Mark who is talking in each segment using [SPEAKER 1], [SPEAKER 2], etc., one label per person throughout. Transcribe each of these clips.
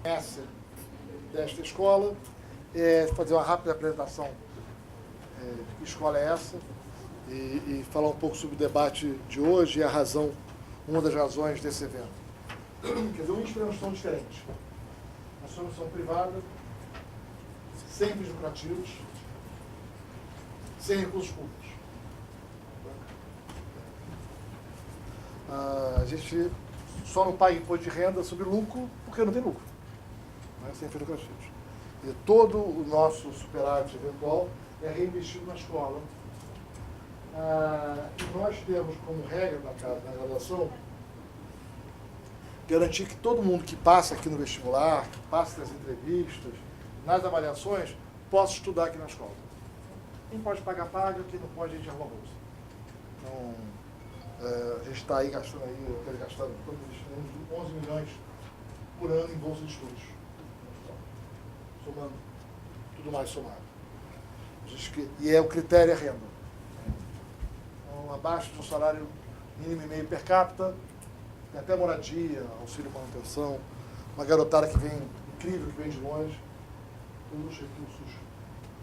[SPEAKER 1] Conhece desta escola, fazer uma rápida apresentação de que escola é essa e falar um pouco sobre o debate de hoje e a razão, uma das razões desse evento. Quer dizer, uma instituição diferente. Nós somos uma instituição privada, sem fins lucrativos, sem recursos públicos. A gente só não paga imposto de renda sobre lucro porque não tem lucro, né? Sem fins lucrativos. E todo o nosso superávit eventual é reinvestido na escola. E nós temos como regra na graduação garantir que todo mundo que passa aqui no vestibular, que passa nas entrevistas, nas avaliações, possa estudar aqui na escola. Quem pode pagar, paga, quem não pode, a gente arruma a bolsa. Então, a gente está aí gastando, uns 11 milhões por ano em bolsa de estudos. Somando, tudo mais somado. E o critério é renda. Então, abaixo do salário mínimo e meio per capita, tem até moradia, auxílio manutenção, uma garotada que vem, incrível, que vem de longe, todos os recursos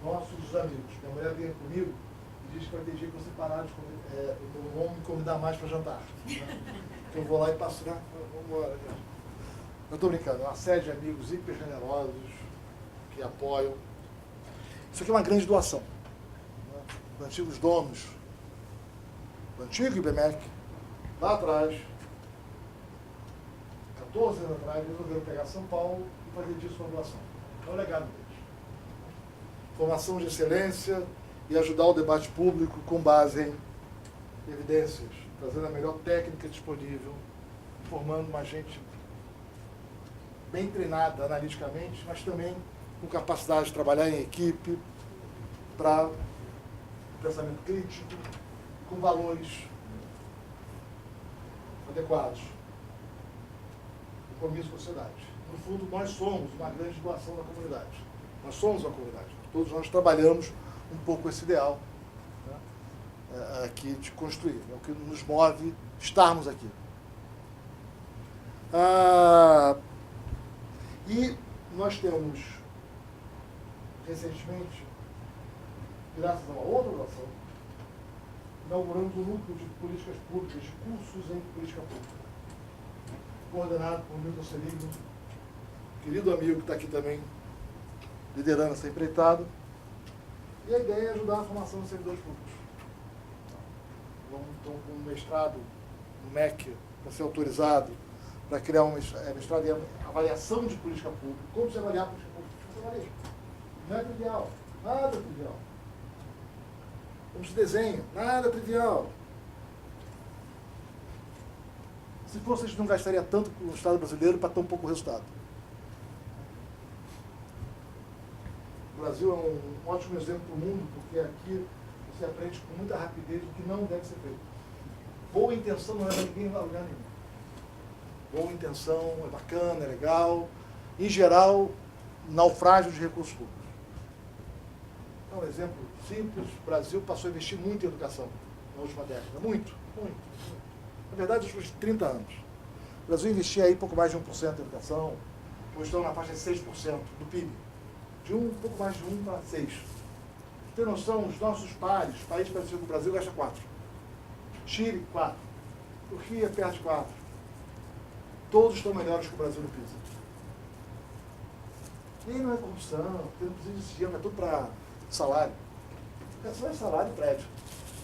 [SPEAKER 1] nossos dos amigos. Minha mulher vem comigo e diz que vai ter dia que você parar de comer, não vão me convidar mais para jantar. Né? Que eu vou lá e passo, né? Vamos embora, gente. Eu estou brincando, é uma série de amigos hiper generosos que apoiam. Isso aqui é uma grande doação. Né? Os antigos donos, o antigo IBMEC, lá atrás, 14 anos atrás, resolveram pegar São Paulo e fazer disso uma doação. É o legado deles. Formação de excelência e ajudar o debate público com base em evidências, trazendo a melhor técnica disponível, formando uma gente bem treinada analiticamente, mas também com capacidade de trabalhar em equipe, para pensamento crítico, com valores adequados, compromisso com a sociedade. No fundo, nós somos uma grande doação da comunidade. Nós somos uma comunidade. Todos nós trabalhamos um pouco esse ideal, né, aqui de construir. É o que nos move estarmos aqui. E nós temos, recentemente, graças a uma outra doação, inauguramos um núcleo de políticas públicas, de cursos em política pública, coordenado por Milton Seligman, querido amigo que está aqui também, liderando essa empreitada. E a ideia é ajudar a formação dos servidores públicos. Vamos, então, com um mestrado no MEC, para ser autorizado, para criar um mestrado em avaliação de política pública. Como você avaliar a política pública? Você avalia. Não é trivial, nada trivial. Como se desenha, nada trivial. Se fosse, a gente não gastaria tanto no Estado brasileiro para tão pouco resultado. O Brasil é um ótimo exemplo para o mundo, porque aqui você aprende com muita rapidez o que não deve ser feito. Boa intenção não leva ninguém a lugar nenhum. Boa intenção, é bacana, é legal. Em geral, naufrágio de recursos públicos. Então, um exemplo simples, o Brasil passou a investir muito em educação na última década. Muito. Na verdade, nos últimos 30 anos. O Brasil investia aí pouco mais de 1% em educação, hoje estão na faixa de 6% do PIB. De pouco mais de 1 para 6. Tem noção, os nossos pares, países parecidos com o Brasil, gastam 4. Chile, 4. Turquia, perto de 4. Todos estão melhores que o Brasil no PISA. E aí não é corrupção, porque não precisa de dinheiro, é tudo para salário. Educação é salário e prédio.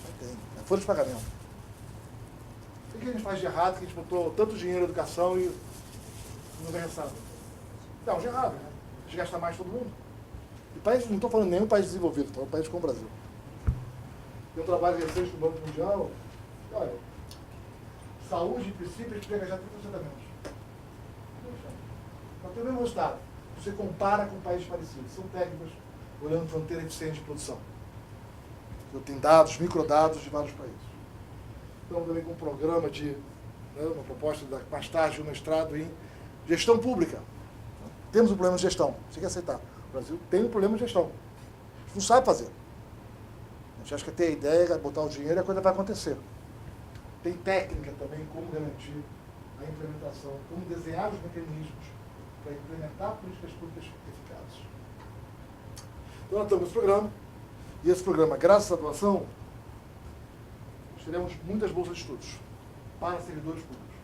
[SPEAKER 1] Não tem. É folha de pagamento. O que a gente faz de errado, que a gente botou tanto dinheiro em educação e não ganha nada? Não, de errado, né? A gente gasta mais todo mundo. E país, não estou falando nenhum país desenvolvido, estou falando país como o Brasil. Eu trabalho recente no Banco Mundial, olha, saúde, em princípio, a gente pega já 30% a menos. Mas tem o mesmo resultado. Você compara com países parecidos. São técnicos olhando fronteira eficiente de produção. Eu tenho dados, microdados de vários países. Estamos também com um programa de, uma proposta mais tarde, um mestrado em gestão pública. Temos um problema de gestão, você tem que aceitar. O Brasil tem um problema de gestão. A gente não sabe fazer. A gente acha que tem a ideia, botar o dinheiro e a coisa vai acontecer. Tem técnica também, como garantir a implementação, como desenhar os mecanismos para implementar políticas públicas eficazes. Então, nós estamos nesse programa, e esse programa, graças à doação, nós teremos muitas bolsas de estudos para servidores públicos.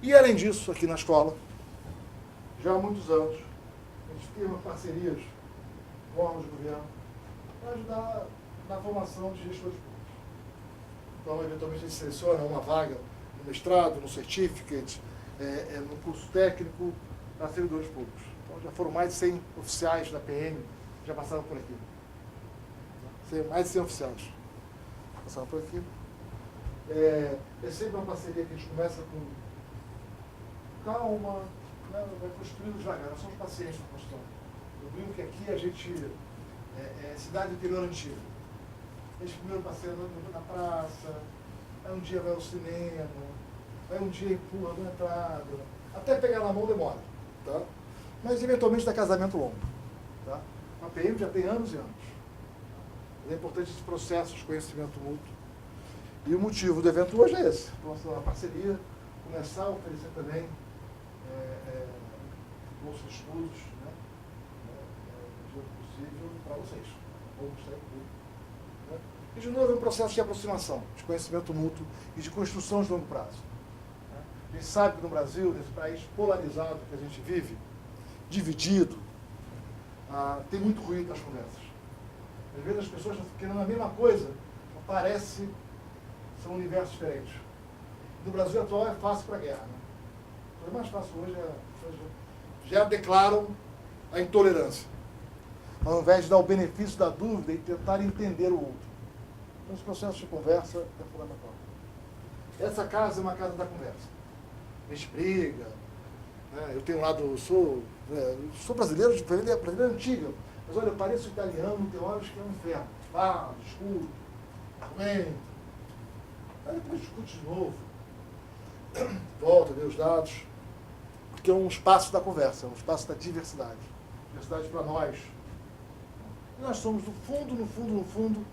[SPEAKER 1] E, além disso, aqui na escola, já há muitos anos, a gente firma parcerias com órgãos de governo para ajudar na formação de gestores públicos. Então, eventualmente, a gente seleciona uma vaga no mestrado, no certificate, no curso técnico para servidores públicos. Então, já foram mais de 100 oficiais da PM que já passaram por aqui. Mais de 100 oficiais passaram por aqui. É sempre uma parceria que a gente começa com calma, né, vai construindo devagar. Nós somos pacientes na construção. Eu brinco que aqui a gente é cidade do interior antiga. A gente primeiro passeia na praça, aí um dia vai ao cinema, aí um dia empurra na entrada, até pegar na mão demora, tá? Mas eventualmente dá casamento longo, tá? A PM já tem anos e anos. É importante esse processo de conhecimento mútuo. E o motivo do evento hoje é esse. Nossa parceria, começar a oferecer também bolsa de estudos, né? No dia possível para vocês. Vamos estar aqui. Né? E de novo é um processo de aproximação, de conhecimento mútuo e de construção de longo prazo. Né? A gente sabe que no Brasil, nesse país polarizado que a gente vive, dividido, tem muito ruído nas conversas. Às vezes as pessoas estão querendo a mesma coisa, parece são universos diferentes. No Brasil atual é fácil para a guerra. Né? O que é mais fácil hoje já declaram a intolerância, ao invés de dar o benefício da dúvida e tentar entender o outro. Então, esse processo de conversa é fundamental. Essa casa é uma casa da conversa. A gente briga, né? Eu tenho um lado, sou brasileiro, de brasileira antiga, mas olha, eu pareço italiano, tem horas que é um inferno. Fala, discuto, argumento, aí depois discute de novo, volta, vê os dados, porque é um espaço da conversa, é um espaço da diversidade. Diversidade para nós. E nós somos, no fundo,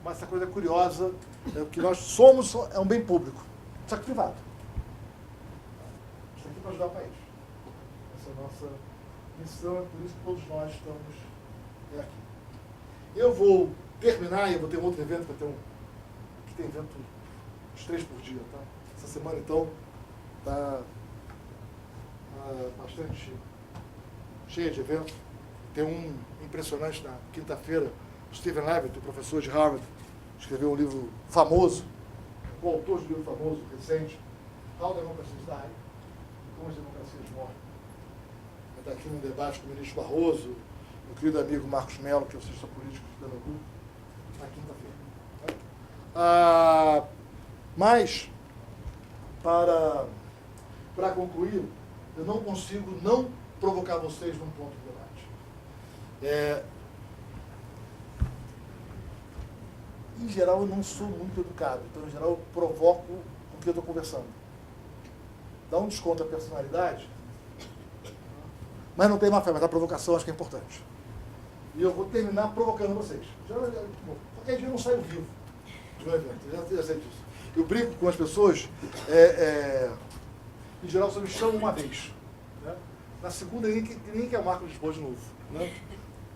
[SPEAKER 1] mas essa coisa curiosa, o que nós somos é um bem público, só que privado. Isso aqui para ajudar o país. Essa é a nossa missão, é por isso que todos nós estamos aqui. Eu vou terminar, e eu vou ter um outro evento, que tem evento uns 3 por dia, tá? Essa semana, então, está bastante cheia de eventos. Tem um impressionante na quinta-feira, o Stephen Levitt, o professor de Harvard, escreveu um livro famoso, o autor de um livro famoso, recente, How Democracies Die, Como as Democracias Morrem. Vai estar aqui num debate com o ministro Barroso, meu querido amigo Marcos Mello, que é o cientista político da Danagu, na quinta-feira. Mas, para concluir, eu não consigo não provocar vocês num ponto de debate. Em geral, eu não sou muito educado, então, em geral, eu provoco com o que eu estou conversando. Dá um desconto à personalidade, mas não tem má fé, mas a provocação acho que é importante. E eu vou terminar provocando vocês. Qualquer dia eu não saio vivo de um evento, já sei disso. Eu brinco com as pessoas, em geral só me chamam uma vez. Né? Na segunda, ninguém quer o Marcos Lisboa de novo. Né?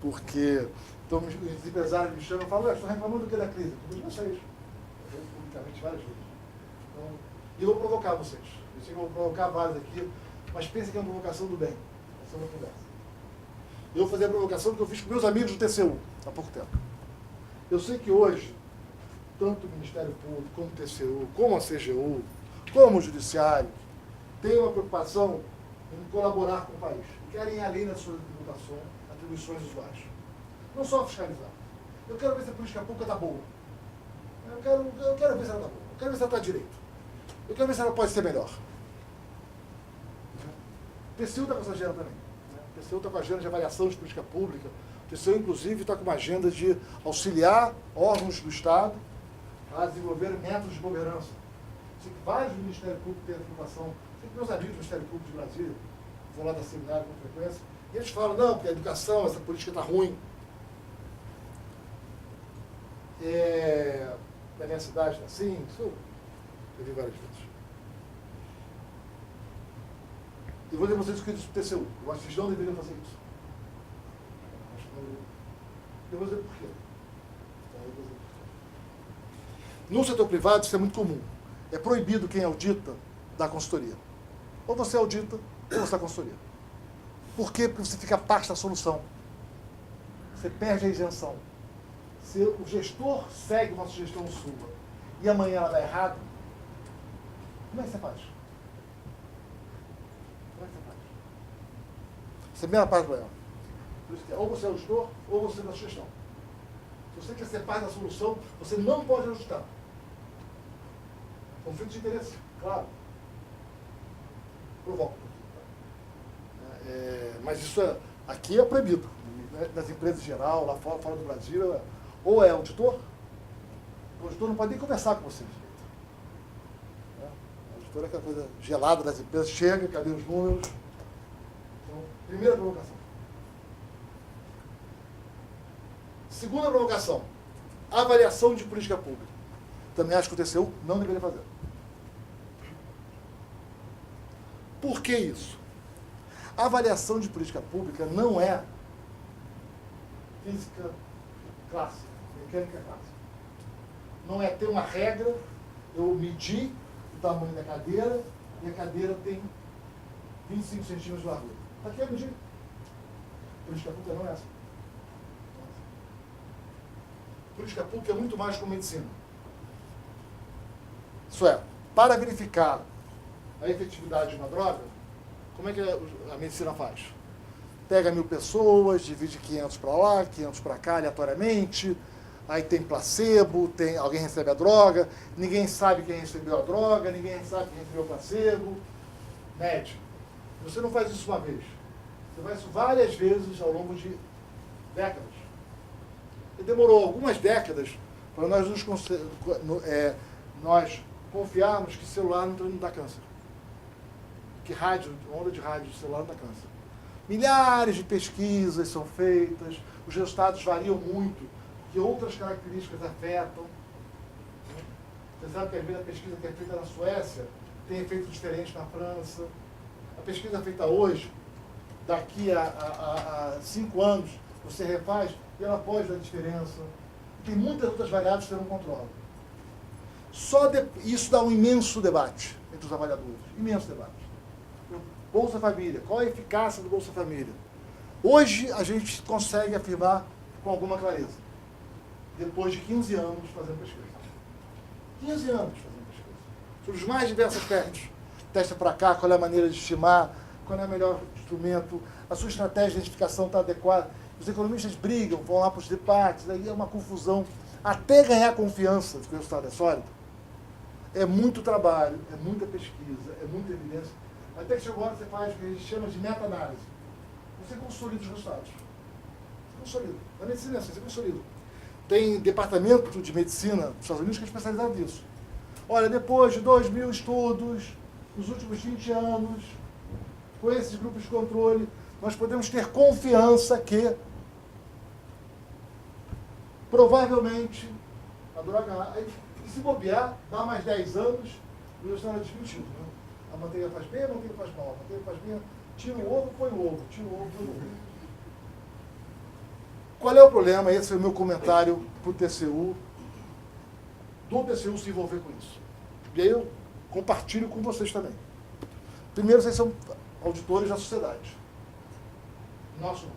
[SPEAKER 1] Porque então, os empresários me chamam e falam, estou reclamando do que da crise. Eu sei isso. Eu publicamente várias vezes. Então, e eu vou provocar vocês. Eu sei que eu vou provocar vários aqui, mas pensem que é uma provocação do bem. Essa é uma conversa. Eu vou fazer a provocação que eu fiz com meus amigos do TCU há pouco tempo. Eu sei que hoje, tanto o Ministério Público, como o TCU, como a CGU, como o Judiciário, têm uma preocupação em colaborar com o país. Querem ir além das suas atribuições usuais. Não só fiscalizar. Eu quero ver se a política pública está boa. Eu quero ver se ela está boa. Eu quero ver se ela está direito. Eu quero ver se ela pode ser melhor. O TCU está com essa agenda também. O TCU está com a agenda de avaliação de política pública. O TCU, inclusive, está com uma agenda de auxiliar órgãos do Estado a desenvolver métodos de governança. Sei que vários do Ministério Público têm a preocupação. Sei que meus amigos do Ministério Público de Brasília vão lá dar seminário com frequência, e eles falam, não, porque a educação, essa política está ruim. Na minha cidade está assim, isso eu vi várias vezes. E vou dizer para vocês o que diz o TCU. Eu acho que eles não deveriam fazer isso. Eu vou dizer por quê. No setor privado, isso é muito comum. É proibido quem audita dar consultoria. Ou você audita, ou você dá consultoria. Por quê? Porque você fica parte da solução. Você perde a isenção. Se o gestor segue uma sugestão sua e amanhã ela dá errado, como é que você faz? Como é que você faz? Você mesma parte do problema. Por isso que ou você é o gestor, ou você dá sugestão. Se você quer ser parte da solução, você não pode ajustar. Conflito de interesse, claro. Provoca. Mas isso aqui é proibido. Nas empresas em geral, lá fora do Brasil, ou é auditor, o auditor não pode nem conversar com você. O auditor é aquela coisa gelada das empresas, chega, cadê os números? Então, primeira provocação. Segunda provocação, avaliação de política pública. Também acho que o TCU não deveria fazer. Por que isso? A avaliação de política pública não é física clássica, mecânica clássica. Não é ter uma regra, eu medir o tamanho da cadeira e a cadeira tem 25 centímetros de largura. Está aqui a medir. Política pública não é essa. Política pública é muito mais como medicina. Isso é, para verificar a efetividade de uma droga, como é que a medicina faz? Pega 1000 pessoas, divide 500 para lá, 500 para cá, aleatoriamente, aí tem placebo, alguém recebe a droga, ninguém sabe quem recebeu a droga, ninguém sabe quem recebeu o placebo, mede. Você não faz isso uma vez. Você faz isso várias vezes ao longo de décadas. E demorou algumas décadas para nós nós confiarmos que celular não dá câncer. Que onda de rádio de celular não dá câncer. Milhares de pesquisas são feitas, os resultados variam muito, que outras características afetam. Você sabe que às vezes a pesquisa que é feita na Suécia tem efeitos diferentes na França. A pesquisa feita hoje, daqui a 5 anos, você refaz e ela pode dar diferença. Tem muitas outras variáveis que você não controla. Isso dá um imenso debate entre os avaliadores. Imenso debate. Bolsa Família. Qual a eficácia do Bolsa Família? Hoje a gente consegue afirmar com alguma clareza. Depois de 15 anos fazendo pesquisa. 15 anos fazendo pesquisa. Sobre os mais diversos aspectos. Testa para cá, qual é a maneira de estimar, qual é o melhor instrumento, a sua estratégia de identificação está adequada. Os economistas brigam, vão lá para os debates, aí é uma confusão. Até ganhar confiança de que o resultado é sólido, é muito trabalho, é muita pesquisa, é muita evidência. Até que chega uma hora você faz o que a gente chama de meta-análise. Você consolida os resultados. Você consolida. Na medicina é assim, você consolida. Tem departamento de medicina dos Estados Unidos que é especializado nisso. Olha, depois de 2.000 estudos, nos últimos 20 anos, com esses grupos de controle, nós podemos ter confiança que provavelmente a droga, se bobear, dá mais 10 anos, o resultado é desmentido. Né? A manteiga faz bem, a manteiga faz mal. A manteiga faz bem, tira o ovo, põe o ovo. Tira o ovo, põe o ovo. Qual é o problema? Esse é o meu comentário para o TCU, do TCU se envolver com isso. E aí eu compartilho com vocês também. Primeiro, vocês são auditores da sociedade. Nosso não.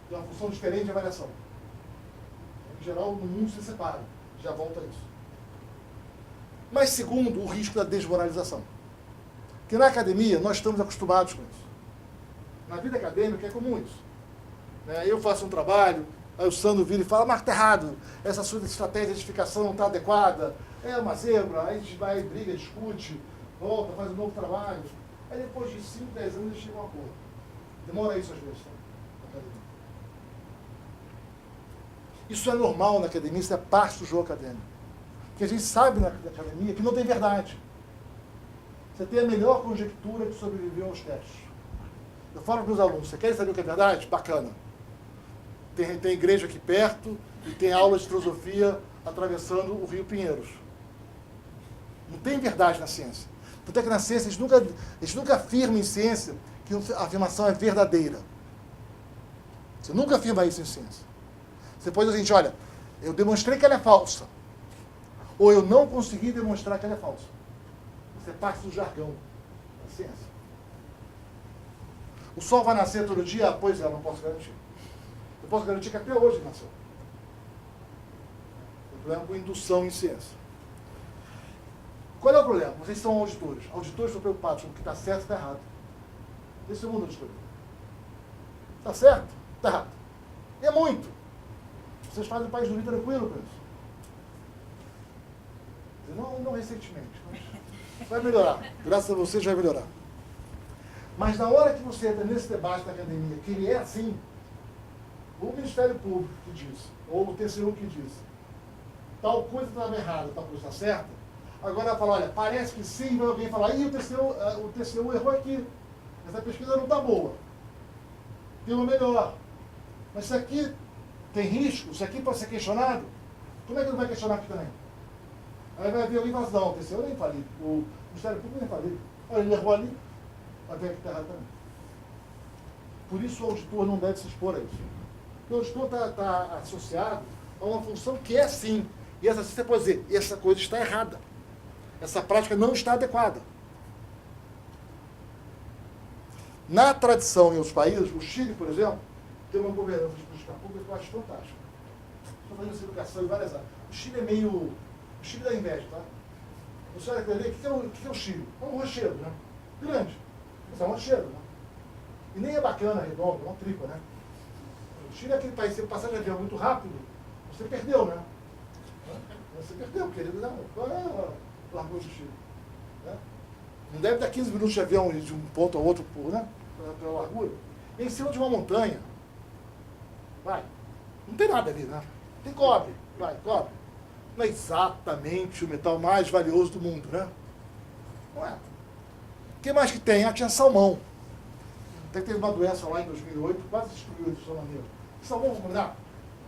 [SPEAKER 1] Tem uma função diferente de avaliação. Em geral, no mundo se separa. Já volta a isso. Mas segundo, o risco da desmoralização. Porque na academia, nós estamos acostumados com isso. Na vida acadêmica é comum isso. Eu faço um trabalho, aí o Sandro vira e fala, mas está errado, essa sua estratégia de identificação não está adequada, é uma zebra, aí a gente vai, briga, discute, volta, faz um novo trabalho. Aí depois de 5, 10 anos, eles chegam a um acordo. Demora isso às vezes, na academia. Isso é normal na academia, isso é parte do jogo acadêmico. Porque a gente sabe na academia que não tem verdade. Você tem a melhor conjectura que sobreviveu aos testes. Eu falo para os alunos, você quer saber o que é verdade? Bacana. Tem igreja aqui perto e tem aula de filosofia atravessando o Rio Pinheiros. Não tem verdade na ciência. Tanto é que na ciência, a gente nunca afirma em ciência que a afirmação é verdadeira. Você nunca afirma isso em ciência. Você pode dizer o seguinte, olha, eu demonstrei que ela é falsa. Ou eu não consegui demonstrar que ela é falsa. Isso é parte do jargão da ciência. O sol vai nascer todo dia? Ah, pois é, eu não posso garantir. Eu posso garantir que até hoje nasceu. Tem problema com indução em ciência. Qual é o problema? Vocês são auditores. Auditores estão preocupados com o que está certo e está errado. Esse é o mundo auditor. Está certo? Está errado. E é muito. Vocês fazem o país dormir tranquilo com isso. Não recentemente, mas vai melhorar. Graças a vocês vai melhorar. Mas na hora que você entra nesse debate da academia, que ele é assim, o Ministério Público que diz, ou o TCU que diz, tal coisa estava errada, tal coisa está certa, agora ela fala, olha, parece que sim, vai alguém falar, ih, o TCU errou aqui, essa pesquisa não está boa, tem uma melhor. Mas isso aqui tem risco, isso aqui pode ser questionado, como é que não vai questionar aqui também? Aí vai vir alguém e fala assim, não, o TCU nem falei, o Ministério Público nem falei, olha, ele errou ali, até que está errado também. Por isso o auditor não deve se expor a isso. O auditor está associado a uma função que é sim. E essa você pode dizer, essa coisa está errada. Essa prática não está adequada. Na tradição em outros países, o Chile, por exemplo, tem uma governança de política pública que eu acho fantástica. Estou fazendo essa educação em várias áreas. O Chile é meio... O Chile dá inveja, tá? Você vai entender o que é o Chile? É um rochedo, né? Grande. Isso é um rochedo, né? E nem é bacana, redondo, é uma tripa, né? O Chile é aquele país, se você passar de avião muito rápido, você perdeu, né? Você perdeu, querido. Largou do Chile. Né? Não deve dar 15 minutos de avião de um ponto ao outro né? Pela largura. Em cima de uma montanha, vai. Não tem nada ali, né? Tem cobre. Vai, cobre. Não é exatamente o metal mais valioso do mundo, né? Não é. O que mais que tem? Ah, tinha salmão. Até que teve uma doença lá em 2008, quase destruiu o salmão negro. Salmão, vamos combinar?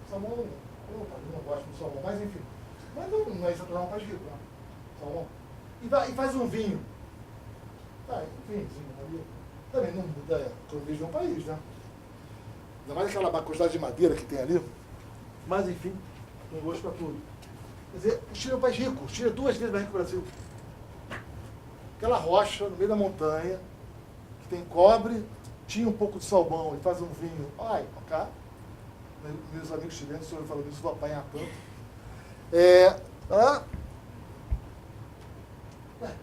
[SPEAKER 1] Salmão, eu não gosto do salmão, mas enfim. Mas não é exatamente um país rico, né? Salmão. E faz um vinho. Tá, vinho ali. Também não muda a economia de um país, né? Ainda mais aquela quantidade de madeira que tem ali. Mas enfim, tem gosto para tudo. Quer dizer, o Chile é um país rico. O Chile é 2 vezes mais rico que o Brasil. Aquela rocha no meio da montanha, que tem cobre, tinha um pouco de salmão e faz um vinho. Ai, cá. Meus amigos chilenos, se eu falando isso, vou apanhar tanto.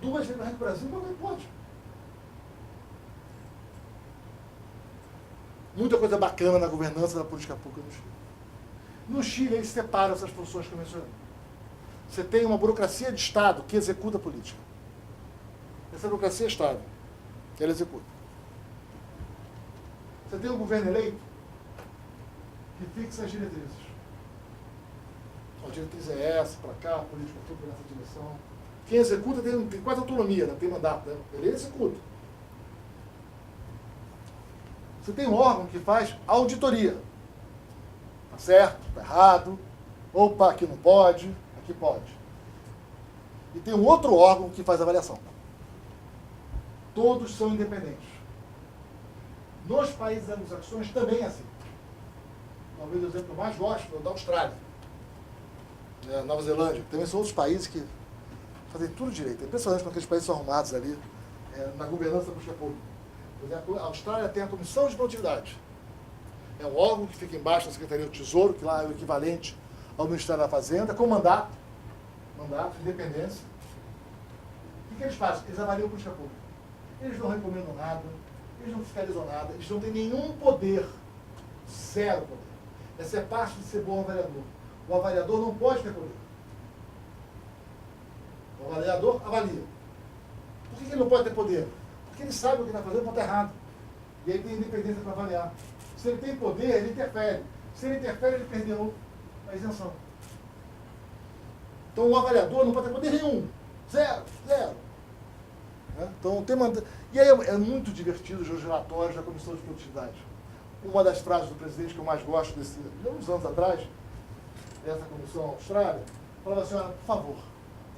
[SPEAKER 1] 2 vezes mais rico que o Brasil, como é que pode? Muita coisa bacana na governança da política pública no Chile. No Chile, eles separam essas funções que eu mencionei. Você tem uma burocracia de Estado que executa a política. Essa burocracia é Estado, que ela executa. Você tem um governo eleito que fixa as diretrizes. A diretriz é essa, para cá, a política pública nessa direção. Quem executa tem quase autonomia, né? Tem mandato, né? Ele executa. Você tem um órgão que faz auditoria. Está certo, está errado. Opa, aqui não pode, aqui pode. E tem um outro órgão que faz avaliação. Todos são independentes. Nos países anglo-saxões também é assim. Talvez o exemplo que eu mais gosto é o da Austrália. Nova Zelândia. Também são outros países que fazem tudo direito. É impressionante como aqueles países são arrumados ali na governança da política pública. Por exemplo, a Austrália tem a Comissão de Produtividade. É um órgão que fica embaixo da Secretaria do Tesouro, que lá é o equivalente ao Ministério da Fazenda, com mandato, independência. O que eles fazem? Eles avaliam a política pública. Eles não recomendam nada, eles não fiscalizam nada, eles não têm nenhum poder, zero poder. Essa é parte de ser bom avaliador. O avaliador não pode ter poder. O avaliador avalia. Por que ele não pode ter poder? Porque ele sabe o que está fazendo quando está errado. E aí tem independência para avaliar. Se ele tem poder, ele interfere. Se ele interfere, ele perdeu a isenção. Então o avaliador não pode ter poder nenhum. Zero. Então, e aí é muito divertido os relatórios da Comissão de Produtividade. Uma das frases do presidente que eu mais gosto uns anos atrás, dessa Comissão Austrália, falava assim, por favor,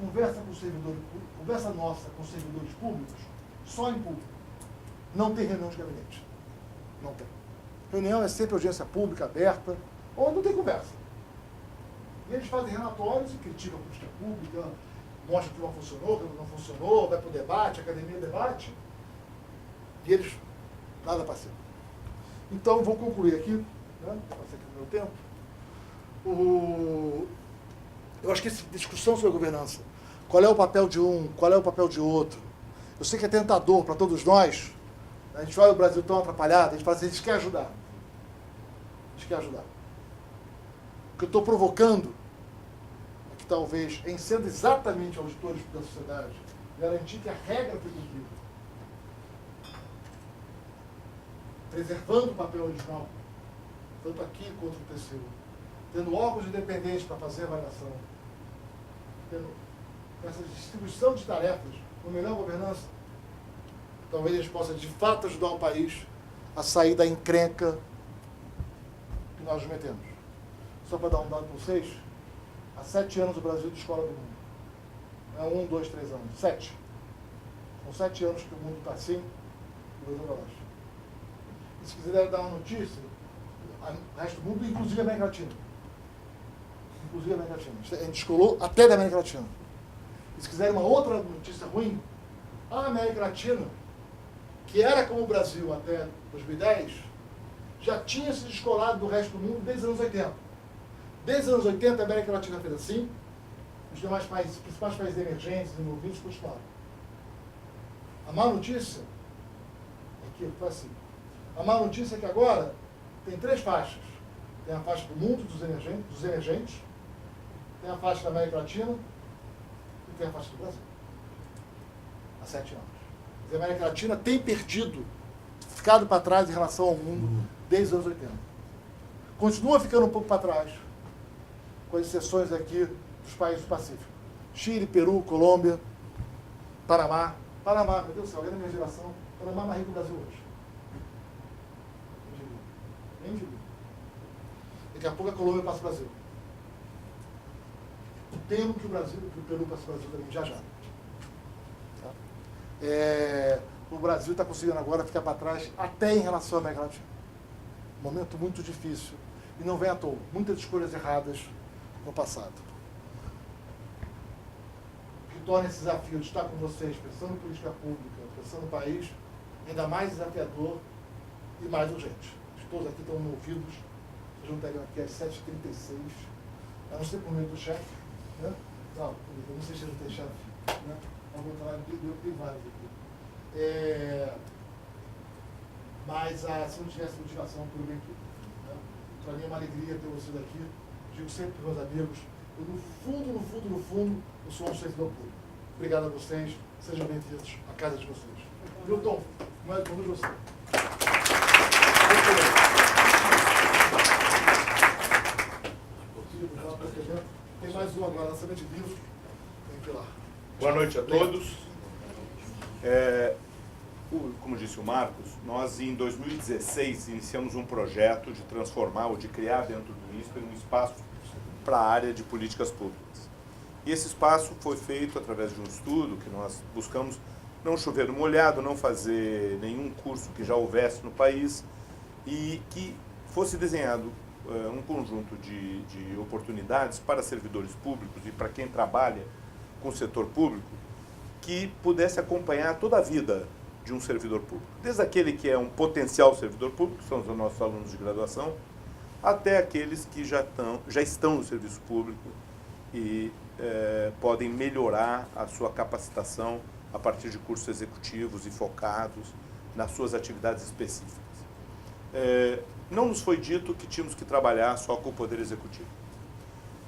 [SPEAKER 1] conversa com servidores públicos, conversa nossa com servidores públicos, só em público. Não tem reunião de gabinete. Não tem. Reunião é sempre audiência pública, aberta, onde não tem conversa. E eles fazem relatórios e criticam a política pública, mostram que não funcionou, que não funcionou, vai para o debate, a academia debate, e eles nada parceiro. Então, vou concluir aqui, né? Passei aqui no meu tempo. Eu acho que essa discussão sobre a governança, qual é o papel de um, qual é o papel de outro, eu sei que é tentador para todos nós. A gente olha o Brasil tão atrapalhado, a gente fala assim, a gente quer ajudar. A gente quer ajudar. O que eu estou provocando é que talvez, em sendo exatamente auditores da sociedade, garantir que a regra foi cumprida, preservando o papel original, tanto aqui quanto no TCU, tendo órgãos independentes para fazer a avaliação, tendo essa distribuição de tarefas, uma melhor governança, talvez a gente possa de fato ajudar o país a sair da encrenca que nós nos metemos. Só para dar um dado para vocês, há 7 anos o Brasil de escola do mundo. Não é 1, 2, 3 anos, 7. São 7 anos que o mundo está assim, o Brasil está baixo. E se quiser dar uma notícia, o resto do mundo, inclusive a América Latina. Inclusive a América Latina. A gente descolou até da América Latina. E se quiserem uma outra notícia ruim, a América Latina, que era como o Brasil até 2010, já tinha se descolado do resto do mundo desde os anos 80. Desde os anos 80, a América Latina fez assim, os demais países, os principais países emergentes, desenvolvidos, continuaram. A má notícia é que foi assim. A má notícia é que agora tem 3 faixas. Tem a faixa do mundo dos emergentes, tem a faixa da América Latina e tem a faixa do Brasil. Há 7 anos. A América Latina tem perdido, ficado para trás em relação ao mundo desde os anos 80. Continua ficando um pouco para trás, com as exceções aqui dos países do Pacífico. Chile, Peru, Colômbia, Panamá. Panamá, meu Deus do céu, alguém da minha geração, Panamá é mais rico que o Brasil hoje. Nem diria. Daqui a pouco a Colômbia passa o Brasil. Temo que o Peru passe o Brasil também, já já. O Brasil está conseguindo agora ficar para trás até em relação à América Latina. Momento muito difícil. E não vem à toa. Muitas escolhas erradas no passado. O que torna esse desafio de estar com vocês, pensando em política pública, pensando no país, ainda mais desafiador e mais urgente. Todos aqui estão ouvidos. Vocês vão pegar aqui às 7h36. Eu não sei por meio do chefe. Né? Não, eu não sei se não tem chefe. Né? Ao contrário, tem vários aqui. Mas se não tivesse motivação, tudo bem tudo. Né? Para mim é uma alegria ter vocês aqui. Digo sempre para os meus amigos, eu, no fundo, eu sou um servidor público. Obrigado a vocês, sejam bem-vindos à casa de vocês. Milton, mais com você. Tem mais um agora, lançamento de livro. Tem que ir lá.
[SPEAKER 2] Boa noite a todos. Como disse o Marcos, nós em 2016 iniciamos um projeto de transformar ou de criar dentro do INSPER um espaço para a área de políticas públicas. E esse espaço foi feito através de um estudo que nós buscamos não chover no molhado, não fazer nenhum curso que já houvesse no país e que fosse desenhado um conjunto de oportunidades para servidores públicos e para quem trabalha com o setor público que pudesse acompanhar toda a vida de um servidor público. Desde aquele que é um potencial servidor público, que são os nossos alunos de graduação, até aqueles que já estão no serviço público e podem melhorar a sua capacitação a partir de cursos executivos e focados nas suas atividades específicas. Não nos foi dito que tínhamos que trabalhar só com o Poder Executivo.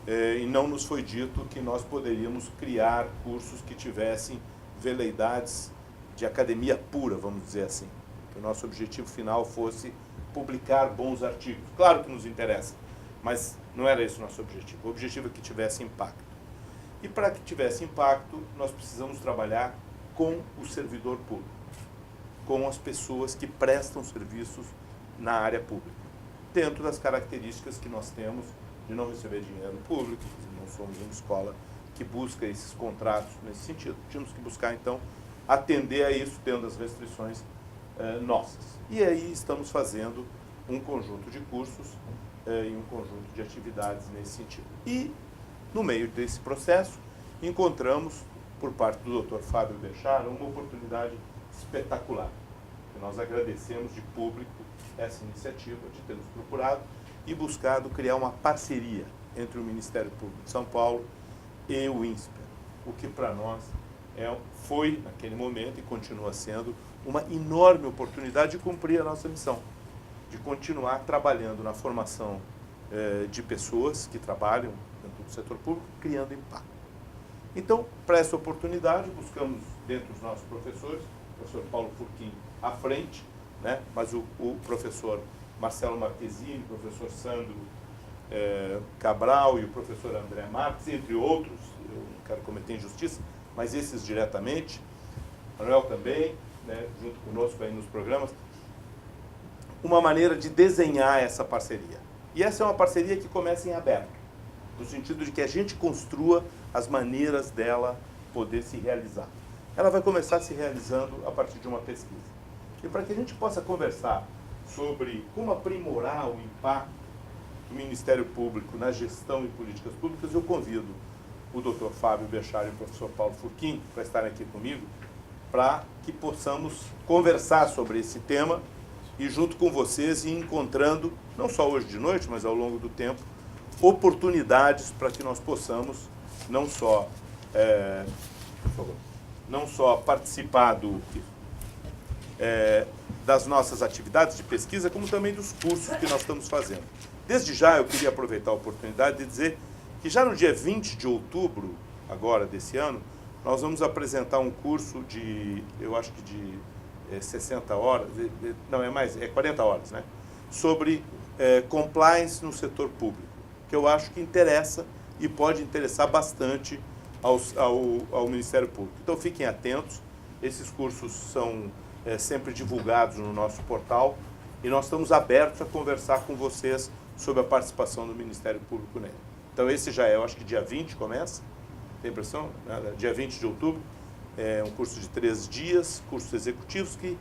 [SPEAKER 2] E não nos foi dito que nós poderíamos criar cursos que tivessem veleidades de academia pura, vamos dizer assim. Que o nosso objetivo final fosse publicar bons artigos. Claro que nos interessa, mas não era esse o nosso objetivo. O objetivo é que tivesse impacto. E para que tivesse impacto, nós precisamos trabalhar com o servidor público, com as pessoas que prestam serviços na área pública, dentro das características que nós temos de não receber dinheiro público, não somos uma escola que busca esses contratos nesse sentido. Tínhamos que buscar, então, atender a isso dentro das restrições nossas. E aí estamos fazendo um conjunto de cursos e um conjunto de atividades nesse sentido. E, no meio desse processo, encontramos, por parte do Dr. Fábio Bechara, uma oportunidade espetacular. E nós agradecemos de público essa iniciativa de ter nos procurado e buscado criar uma parceria entre o Ministério Público de São Paulo e o INSPER, o que para nós foi, naquele momento, e continua sendo, uma enorme oportunidade de cumprir a nossa missão, de continuar trabalhando na formação de pessoas que trabalham dentro do setor público, criando impacto. Então, para essa oportunidade, buscamos, dentro dos nossos professores, o professor Paulo Furquim à frente, né? Mas o professor Marcelo Marquezine, o professor Sandro Cabral e o professor André Marques, entre outros, eu não quero cometer injustiça, mas esses diretamente, Manuel também, né, junto conosco aí nos programas, uma maneira de desenhar essa parceria. E essa é uma parceria que começa em aberto, no sentido de que a gente construa as maneiras dela poder se realizar. Ela vai começar se realizando a partir de uma pesquisa. E para que a gente possa conversar sobre como aprimorar o impacto do Ministério Público na gestão e políticas públicas, eu convido o Dr. Fábio Bechara e o professor Paulo Furquim para estarem aqui comigo, para que possamos conversar sobre esse tema e junto com vocês ir encontrando, não só hoje de noite, mas ao longo do tempo, oportunidades para que nós possamos não só participar das nossas atividades de pesquisa, como também dos cursos que nós estamos fazendo. Desde já eu queria aproveitar a oportunidade de dizer que já no dia 20 de outubro, agora desse ano, nós vamos apresentar um curso de, eu acho que de 60 horas, não é mais, é 40 horas, né? Sobre compliance no setor público, que eu acho que interessa e pode interessar bastante ao Ministério Público. Então fiquem atentos, esses cursos são sempre divulgados no nosso portal e nós estamos abertos a conversar com vocês sobre a participação do Ministério Público nele. Então esse já eu acho que dia 20 começa, tem impressão? Dia 20 de outubro, é um curso de 3 dias, cursos executivos que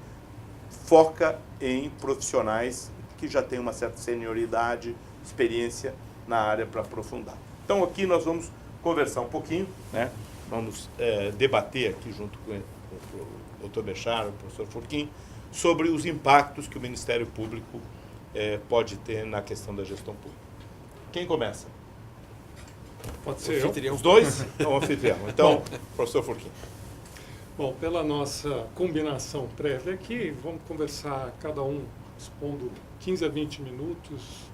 [SPEAKER 2] foca em profissionais que já têm uma certa senioridade, experiência na área para aprofundar. Então aqui nós vamos conversar um pouquinho, né? Vamos debater aqui junto com o Dr. Bechara, o professor Furquim, sobre os impactos que o Ministério Público pode ter na questão da gestão pública. Quem começa?
[SPEAKER 3] Pode ser eu?
[SPEAKER 2] Os dois? O anfitrião. Então, professor Furquim.
[SPEAKER 3] Bom, pela nossa combinação prévia aqui, vamos conversar cada um expondo 15 a 20 minutos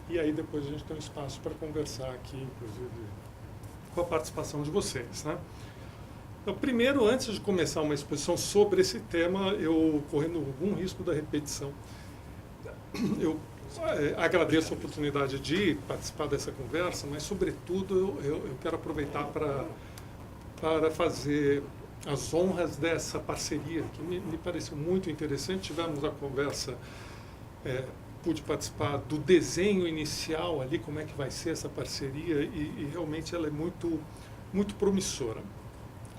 [SPEAKER 3] e aí depois a gente tem um espaço para conversar aqui, inclusive com a participação de vocês, né? Então, primeiro, antes de começar uma exposição sobre esse tema, eu, correndo algum risco da repetição, eu agradeço a oportunidade de participar dessa conversa, mas, sobretudo, eu quero aproveitar para fazer as honras dessa parceria, que me pareceu muito interessante. Tivemos a conversa, pude participar do desenho inicial ali, como é que vai ser essa parceria, e realmente ela é muito, muito promissora.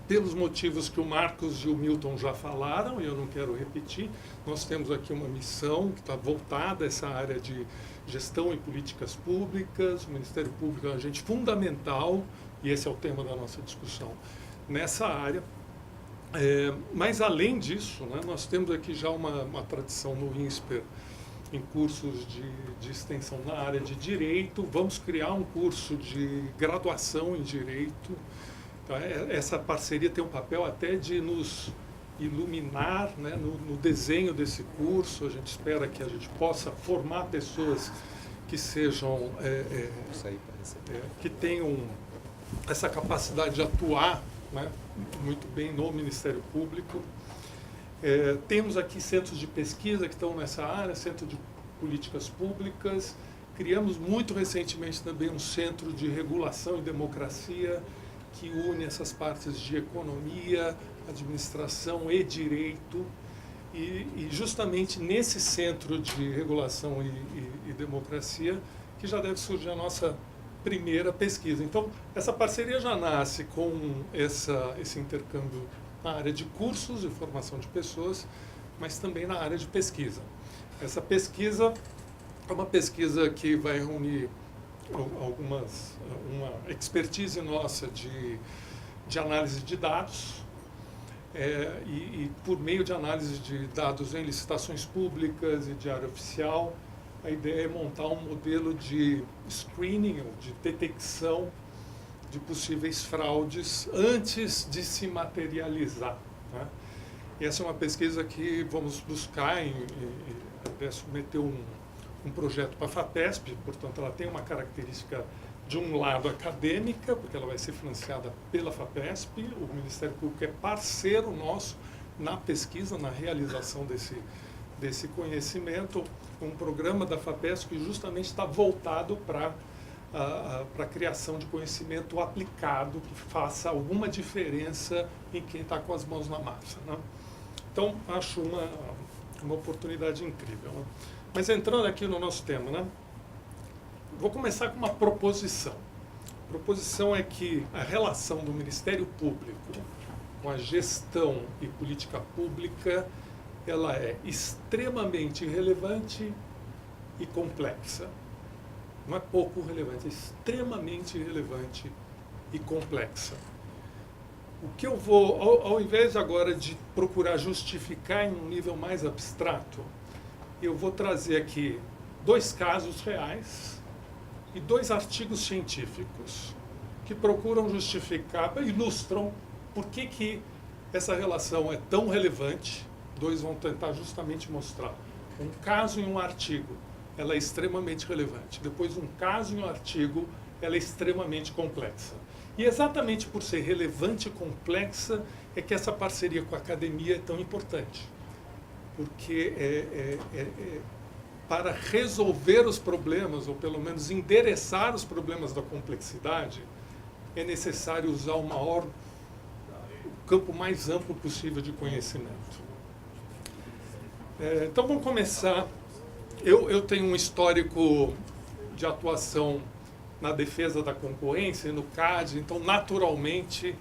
[SPEAKER 3] Pelos motivos que o Marcos e o Milton já falaram, e eu não quero repetir, nós temos aqui uma missão que está voltada a essa área de gestão e políticas públicas. O Ministério Público é um agente fundamental, e esse é o tema da nossa discussão, nessa área. Mas, além disso, né, nós temos aqui já uma tradição no INSPER em cursos de extensão na área de Direito. Vamos criar um curso de graduação em Direito. Então, essa parceria tem um papel até de nos iluminar, né, no desenho desse curso. A gente espera que a gente possa formar pessoas que sejam, que tenham essa capacidade de atuar, né, muito bem no Ministério Público. Temos aqui centros de pesquisa que estão nessa área, centro de políticas públicas. Criamos muito recentemente também um centro de regulação e democracia, que une essas partes de economia, administração e direito. E justamente nesse centro de regulação e democracia que já deve surgir a nossa primeira pesquisa. Então, essa parceria já nasce com esse intercâmbio na área de cursos de formação de pessoas, mas também na área de pesquisa. Essa pesquisa é uma pesquisa que vai reunir uma expertise nossa de análise de dados, e por meio de análise de dados em licitações públicas e de área oficial, a ideia é montar um modelo de screening, de detecção de possíveis fraudes antes de se materializar, né? E essa é uma pesquisa que vamos buscar submeter um projeto para a FAPESP, portanto ela tem uma característica de um lado acadêmica, porque ela vai ser financiada pela FAPESP, o Ministério Público é parceiro nosso na pesquisa, na realização desse conhecimento, um programa da FAPESP que justamente está voltado para a criação de conhecimento aplicado, que faça alguma diferença em quem está com as mãos na massa, né? Então, acho uma oportunidade incrível, né? Mas entrando aqui no nosso tema, né? Vou começar com uma proposição. A proposição é que a relação do Ministério Público com a gestão e política pública, ela é extremamente relevante e complexa. Não é pouco relevante, é extremamente relevante e complexa. O que eu vou, ao invés agora de procurar justificar em um nível mais abstrato, eu vou trazer aqui 2 casos reais e 2 artigos científicos que procuram justificar, ilustram por que essa relação é tão relevante. 2 vão tentar justamente mostrar. Um caso e um artigo, ela é extremamente relevante. Depois, um caso e um artigo, ela é extremamente complexa. E exatamente por ser relevante e complexa é que essa parceria com a academia é tão importante. Porque para resolver os problemas, ou pelo menos endereçar os problemas da complexidade, é necessário usar o campo mais amplo possível de conhecimento. Então vamos começar. Eu tenho um histórico de atuação na defesa da concorrência, no CAD, então naturalmente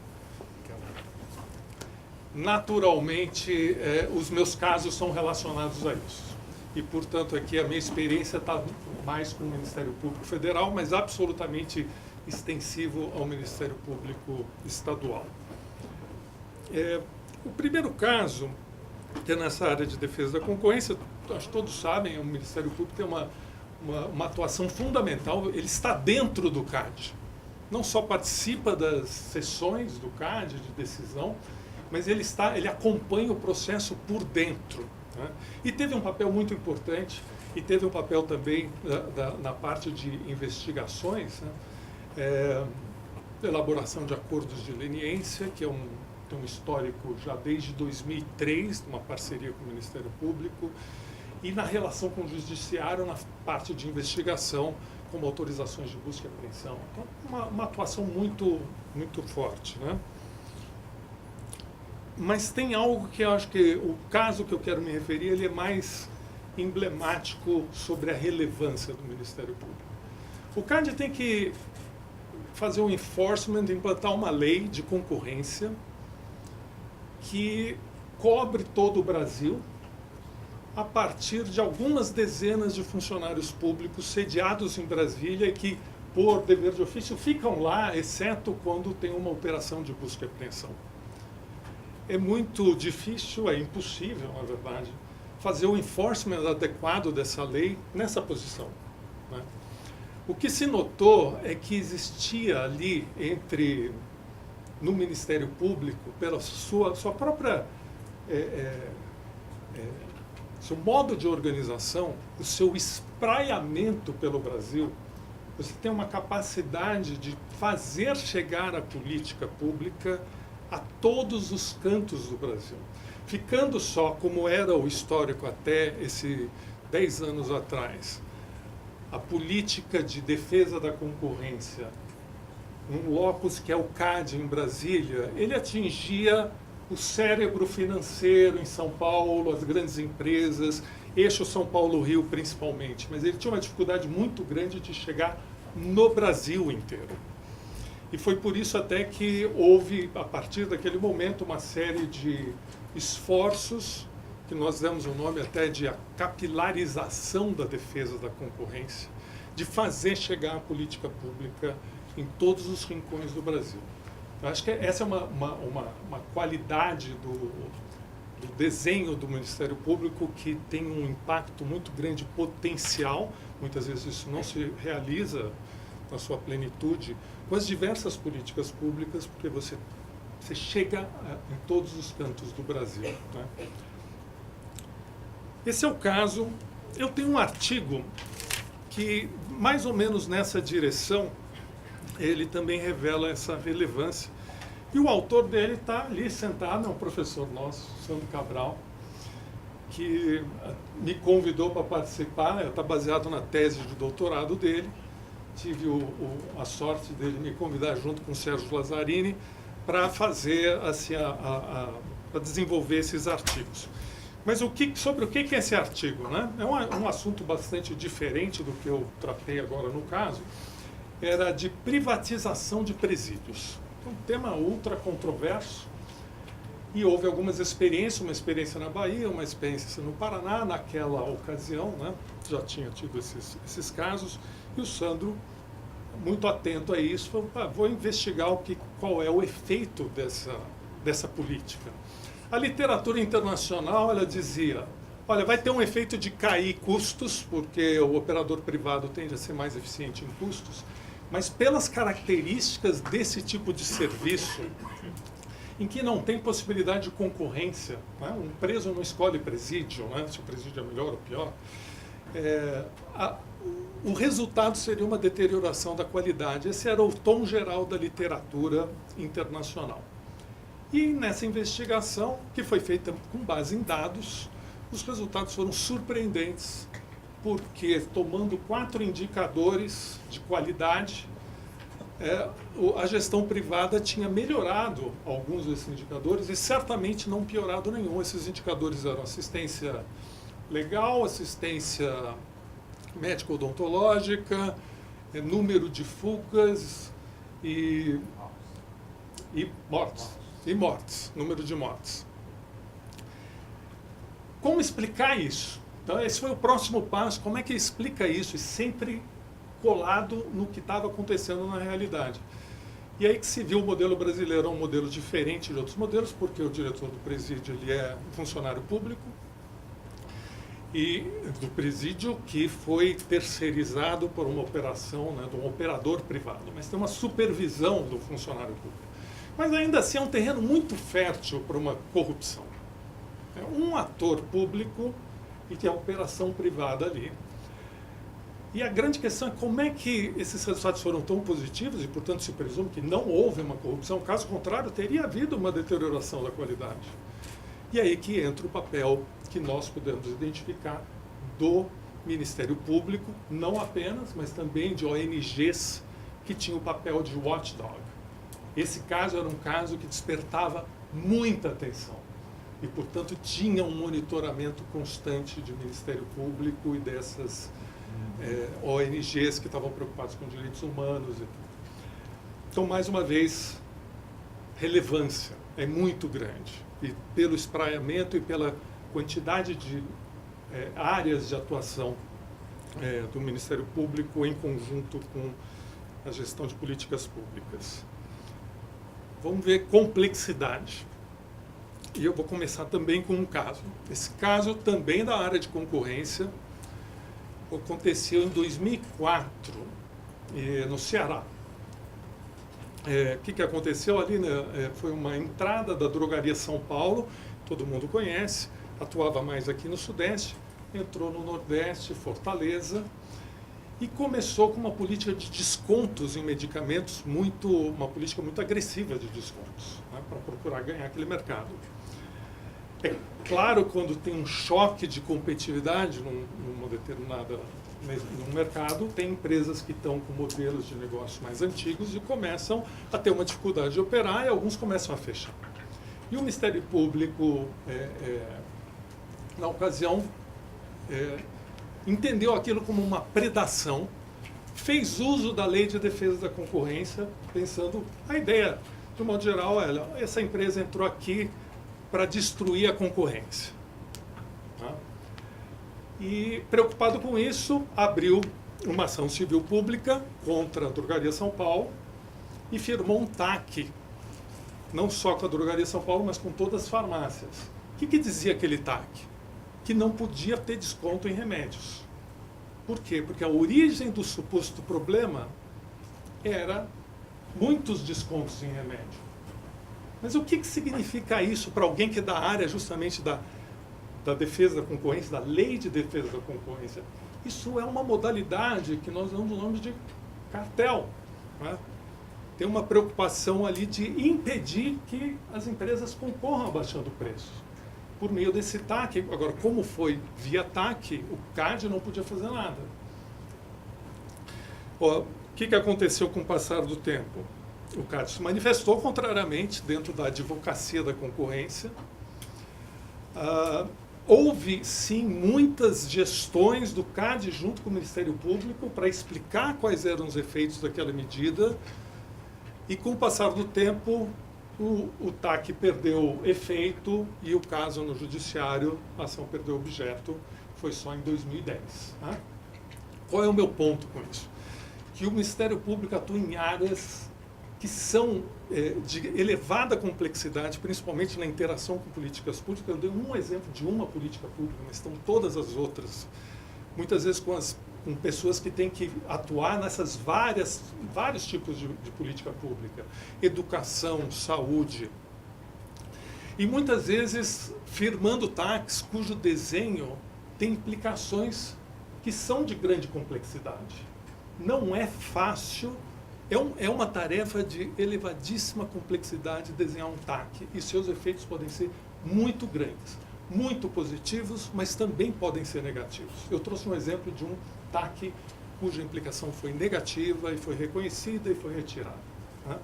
[SPEAKER 3] os meus casos são relacionados a isso. E, portanto, aqui a minha experiência está mais com o Ministério Público Federal, mas absolutamente extensivo ao Ministério Público Estadual. O primeiro caso, que é nessa área de defesa da concorrência, acho que todos sabem, o Ministério Público tem uma atuação fundamental, ele está dentro do CAD. Não só participa das sessões do CAD de decisão, mas ele acompanha o processo por dentro, né? E teve um papel muito importante, e teve um papel também na parte de investigações, né? Elaboração de acordos de leniência, que tem um histórico já desde 2003, uma parceria com o Ministério Público, e na relação com o Judiciário, na parte de investigação, como autorizações de busca e apreensão. Então, uma atuação muito, muito forte, né? Mas tem algo que eu acho que o caso que eu quero me referir, ele é mais emblemático sobre a relevância do Ministério Público. O CAD tem que fazer um enforcement, implantar uma lei de concorrência que cobre todo o Brasil a partir de algumas dezenas de funcionários públicos sediados em Brasília e que, por dever de ofício, ficam lá, exceto quando tem uma operação de busca e apreensão. É muito difícil, é impossível, na verdade, fazer o enforcement adequado dessa lei nessa posição, né? O que se notou é que existia ali no Ministério Público, pela sua própria seu modo de organização, o seu espraiamento pelo Brasil, você tem uma capacidade de fazer chegar a política pública a todos os cantos do Brasil. Ficando só, como era o histórico até 10 anos atrás, a política de defesa da concorrência, num locus que é o CAD em Brasília, ele atingia o cérebro financeiro em São Paulo, as grandes empresas, eixo São Paulo-Rio principalmente, mas ele tinha uma dificuldade muito grande de chegar no Brasil inteiro. E foi por isso até que houve, a partir daquele momento, uma série de esforços, que nós demos o nome até de a capilarização da defesa da concorrência, de fazer chegar a política pública em todos os rincões do Brasil. Eu acho que essa é uma qualidade do desenho do Ministério Público que tem um impacto muito grande potencial. Muitas vezes isso não se realiza na sua plenitude, com as diversas políticas públicas, porque você chega em todos os cantos do Brasil, né? Esse é o caso. Eu tenho um artigo que, mais ou menos nessa direção, ele também revela essa relevância. E o autor dele está ali sentado, é um professor nosso, Sandro Cabral, que me convidou para participar. Está baseado na tese de doutorado dele. Tive a sorte dele me convidar junto com o Sérgio Lazzarini para fazer, assim, para desenvolver esses artigos. Mas sobre o que é esse artigo, né? É um assunto bastante diferente do que eu tratei agora no caso. Era de privatização de presídios. Um tema ultra controverso. E houve algumas experiências, uma experiência na Bahia, uma experiência no Paraná, naquela ocasião, né? Já tinha tido esses casos. E o Sandro, muito atento a isso, falou: vou investigar qual é o efeito dessa política. A literatura internacional, ela dizia: olha, vai ter um efeito de cair custos, porque o operador privado tende a ser mais eficiente em custos, mas pelas características desse tipo de serviço, em que não tem possibilidade de concorrência, né? Um preso não escolhe presídio, né? Se o presídio é melhor ou pior, o resultado seria uma deterioração da qualidade. Esse era o tom geral da literatura internacional. E nessa investigação, que foi feita com base em dados, os resultados foram surpreendentes, porque, tomando 4 indicadores de qualidade, a gestão privada tinha melhorado alguns desses indicadores e certamente não piorado nenhum. Esses indicadores eram assistência legal, assistência médico-odontológica, número de fugas e mortes. E mortes, número de mortes. Como explicar isso? Então, esse foi o próximo passo. Como é que explica isso? E sempre colado no que estava acontecendo na realidade. E aí que se viu o modelo brasileiro é um modelo diferente de outros modelos, porque o diretor do presídio ele é um funcionário público, e do presídio que foi terceirizado por uma operação, né, de um operador privado, mas tem uma supervisão do funcionário público. Mas ainda assim é um terreno muito fértil para uma corrupção. É um ator público e tem a operação privada ali. E a grande questão é como é que esses resultados foram tão positivos e, portanto, se presume que não houve uma corrupção. Caso contrário, teria havido uma deterioração da qualidade. E aí que entra o papel que nós podemos identificar do Ministério Público, não apenas, mas também de ONGs que tinham o papel de watchdog. Esse caso era um caso que despertava muita atenção e, portanto, tinha um monitoramento constante de Ministério Público e dessas ONGs que estavam preocupadas com direitos humanos e tudo. Então, mais uma vez, relevância é muito grande. E pelo espraiamento e pela quantidade de áreas de atuação do Ministério Público em conjunto com a gestão de políticas públicas. Vamos ver complexidade. E eu vou começar também com um caso. Esse caso também da área de concorrência aconteceu em 2004, no Ceará. O que aconteceu ali, né? Foi uma entrada da Drogaria São Paulo, todo mundo conhece, atuava mais aqui no Sudeste, entrou no Nordeste, Fortaleza, e começou com uma política de descontos em medicamentos, uma política muito agressiva de descontos, né, para procurar ganhar aquele mercado. É claro, quando tem um choque de competitividade num mercado, tem empresas que estão com modelos de negócio mais antigos e começam a ter uma dificuldade de operar e alguns começam a fechar. E o Ministério Público, na ocasião, entendeu aquilo como uma predação, fez uso da Lei de Defesa da Concorrência, pensando, a ideia, de um modo geral, é, essa empresa entrou aqui para destruir a concorrência. Tá? E, preocupado com isso, abriu uma ação civil pública contra a Drogaria São Paulo e firmou um TAC, não só com a Drogaria São Paulo, mas com todas as farmácias. O que dizia aquele TAC? Que não podia ter desconto em remédios. Por quê? Porque a origem do suposto problema era muitos descontos em remédio. Mas o que significa isso para alguém que é da área justamente da defesa da concorrência, da lei de defesa da concorrência? Isso é uma modalidade que nós damos o nome de cartel. Né? Tem uma preocupação ali de impedir que as empresas concorram abaixando o preço. Por meio desse TAC, agora, como foi via TAC, o CAD não podia fazer nada. O que aconteceu com o passar do tempo? O CAD se manifestou contrariamente dentro da advocacia da concorrência. Houve, sim, muitas gestões do CAD junto com o Ministério Público para explicar quais eram os efeitos daquela medida. E com o passar do tempo, o TAC perdeu efeito e o caso no judiciário, a ação perdeu objeto, foi só em 2010. Tá? Qual é o meu ponto com isso? Que o Ministério Público atua em áreas que são de elevada complexidade, principalmente na interação com políticas públicas. Eu dei um exemplo de uma política pública, mas estão todas as outras, muitas vezes com pessoas que têm que atuar nessas vários tipos de política pública, educação, saúde, e muitas vezes firmando TACs cujo desenho tem implicações que são de grande complexidade. Não é fácil, é uma tarefa de elevadíssima complexidade desenhar um TAC, e seus efeitos podem ser muito grandes, muito positivos, mas também podem ser negativos. Eu trouxe um exemplo de um TAC cuja implicação foi negativa e foi reconhecida e foi retirada. Né?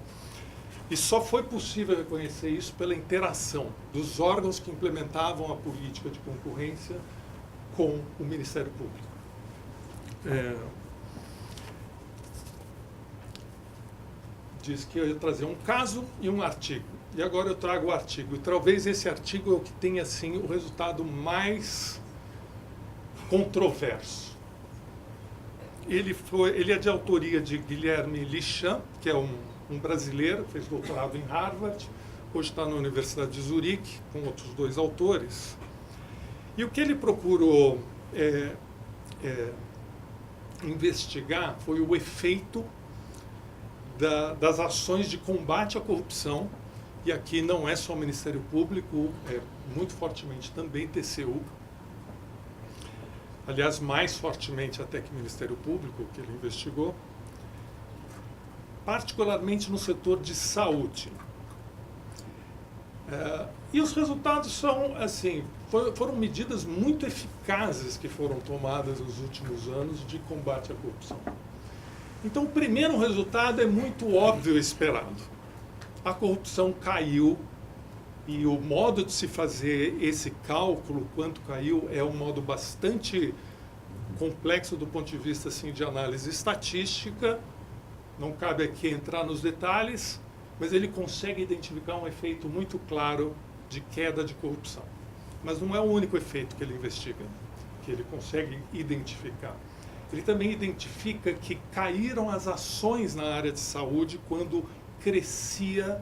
[SPEAKER 3] E só foi possível reconhecer isso pela interação dos órgãos que implementavam a política de concorrência com o Ministério Público. Diz que eu ia trazer um caso e um artigo. E agora eu trago o artigo. E talvez esse artigo é o que tenha assim, o resultado mais controverso. Ele é de autoria de Guilherme Lichamp, que é um brasileiro, fez doutorado em Harvard, hoje está na Universidade de Zurique, com outros 2 autores. E o que ele procurou investigar foi o efeito das ações de combate à corrupção, e aqui não é só o Ministério Público, é muito fortemente também TCU, aliás, mais fortemente até que o Ministério Público, que ele investigou, particularmente no setor de saúde. E os resultados são, assim, foram medidas muito eficazes que foram tomadas nos últimos anos de combate à corrupção. Então, o primeiro resultado é muito óbvio e esperado. A corrupção caiu, e o modo de se fazer esse cálculo, quanto caiu, é um modo bastante complexo do ponto de vista assim, de análise estatística. Não cabe aqui entrar nos detalhes, mas ele consegue identificar um efeito muito claro de queda de corrupção. Mas não é o único efeito que ele investiga, que ele consegue identificar. Ele também identifica que caíram as ações na área de saúde quando crescia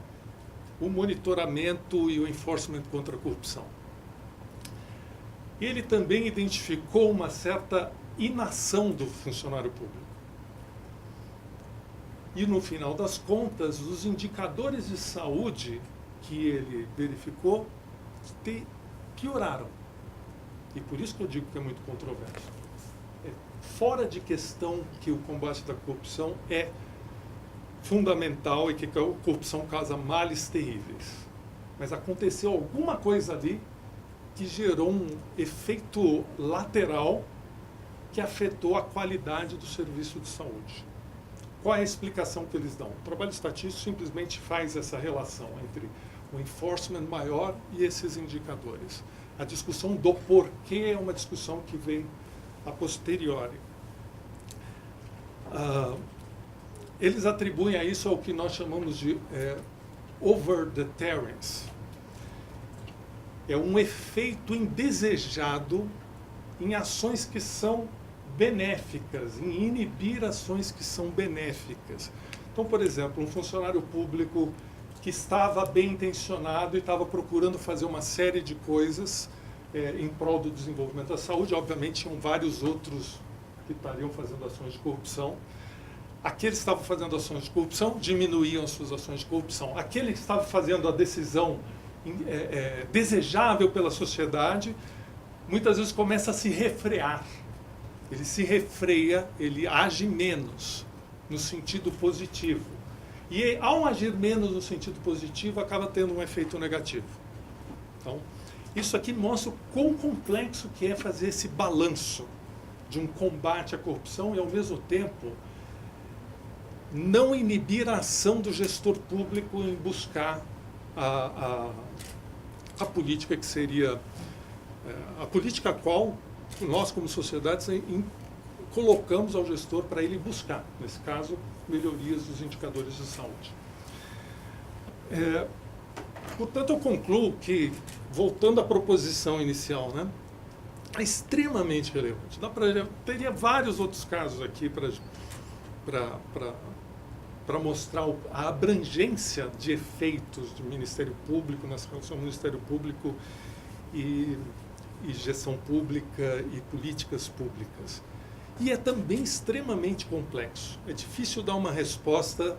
[SPEAKER 3] o monitoramento e o enforcement contra a corrupção. Ele também identificou uma certa inação do funcionário público. E no final das contas, os indicadores de saúde que ele verificou pioraram. E por isso que eu digo que é muito controverso. Fora de questão que o combate da corrupção é fundamental e que a corrupção causa males terríveis. Mas aconteceu alguma coisa ali que gerou um efeito lateral que afetou a qualidade do serviço de saúde. Qual é a explicação que eles dão? O trabalho estatístico simplesmente faz essa relação entre o enforcement maior e esses indicadores. A discussão do porquê é uma discussão que vem a posteriori. eles atribuem a isso ao que nós chamamos de over-deterrence. É um efeito indesejado em ações que são benéficas, em inibir ações que são benéficas. Então, por exemplo, um funcionário público que estava bem intencionado e estava procurando fazer uma série de coisas em prol do desenvolvimento da saúde, obviamente tinham vários outros que estariam fazendo ações de corrupção. Aqueles que estavam fazendo ações de corrupção diminuíam as suas ações de corrupção. Aquele que estava fazendo a decisão desejável pela sociedade, muitas vezes começa a se refrear. Ele se refreia, ele age menos no sentido positivo. E ao agir menos no sentido positivo, acaba tendo um efeito negativo. Então, isso aqui mostra o quão complexo que é fazer esse balanço de um combate à corrupção e, ao mesmo tempo, não inibir a ação do gestor público em buscar a política que seria a política a qual nós, como sociedade, colocamos ao gestor para ele buscar, nesse caso, melhorias dos indicadores de saúde. Portanto, eu concluo que, voltando à proposição inicial, né, é extremamente relevante. Teria vários outros casos aqui para mostrar a abrangência de efeitos do Ministério Público, nessa relação Ministério Público e gestão pública e políticas públicas. E é também extremamente complexo. É difícil dar uma resposta,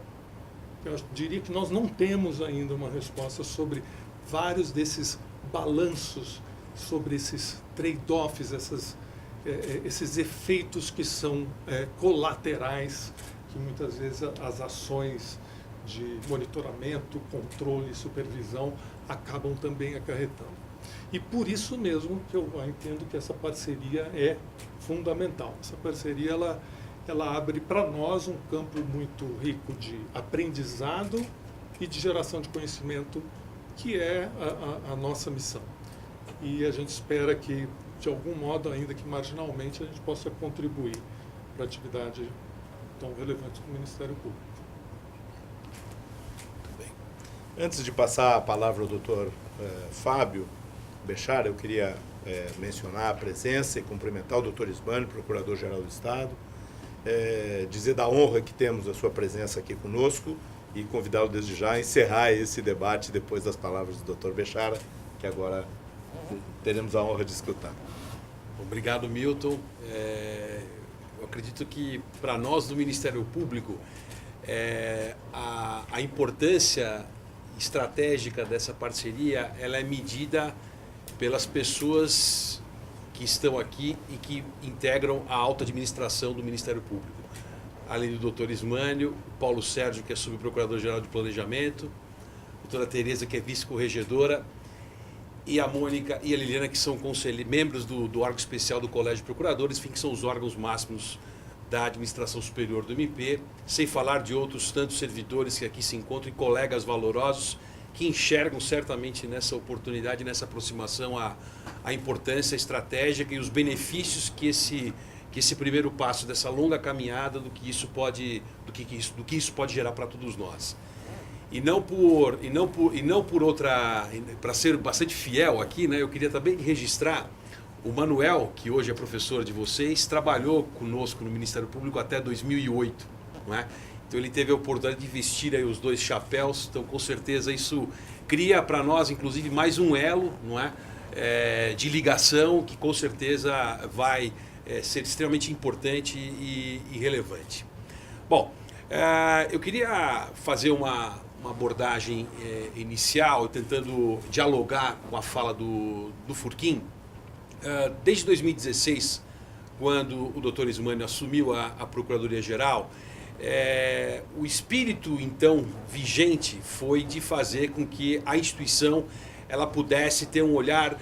[SPEAKER 3] eu diria que nós não temos ainda uma resposta sobre vários desses balanços, sobre esses trade-offs, esses efeitos que são colaterais, que muitas vezes as ações de monitoramento, controle e supervisão acabam também acarretando. E por isso mesmo que eu entendo que essa parceria é fundamental. Essa parceria ela abre para nós um campo muito rico de aprendizado e de geração de conhecimento, que é a nossa missão. E a gente espera que, de algum modo, ainda que marginalmente, a gente possa contribuir para a atividade tão relevante do Ministério Público.
[SPEAKER 2] Muito bem. Antes de passar a palavra ao doutor Fábio Bechara, eu queria mencionar a presença e cumprimentar o doutor Ismânio, Procurador-Geral do Estado, dizer da honra que temos a sua presença aqui conosco e convidá-lo desde já a encerrar esse debate depois das palavras do doutor Bechara, que agora teremos a honra de escutar.
[SPEAKER 4] Obrigado, Milton. Eu acredito que para nós do Ministério Público a importância estratégica dessa parceria ela é medida pelas pessoas que estão aqui e que integram a alta administração do Ministério Público. Além do doutor Ismânio, o Paulo Sérgio, que é subprocurador-geral de Planejamento, a doutora Tereza, que é vice-corregedora, e a Mônica e a Liliana, que são membros do órgão especial do Colégio de Procuradores, enfim, que são os órgãos máximos da administração superior do MP, sem falar de outros tantos servidores que aqui se encontram e colegas valorosos que enxergam certamente nessa oportunidade, nessa aproximação a importância estratégica e os benefícios que esse primeiro passo dessa longa caminhada do que isso pode gerar para todos nós. E não por outra, para ser bastante fiel aqui, né, eu queria também registrar o Manuel, que hoje é professor de vocês, trabalhou conosco no Ministério Público até 2008, não é? Então ele teve a oportunidade de vestir aí os dois chapéus, então com certeza isso cria para nós, inclusive, mais um elo, não é? De ligação que com certeza vai ser extremamente importante e relevante. Bom, eu queria fazer uma abordagem inicial, tentando dialogar com a fala do Furquim. Desde 2016, quando o doutor Ismânio assumiu a Procuradoria-Geral, o espírito, então, vigente foi de fazer com que a instituição ela pudesse ter um olhar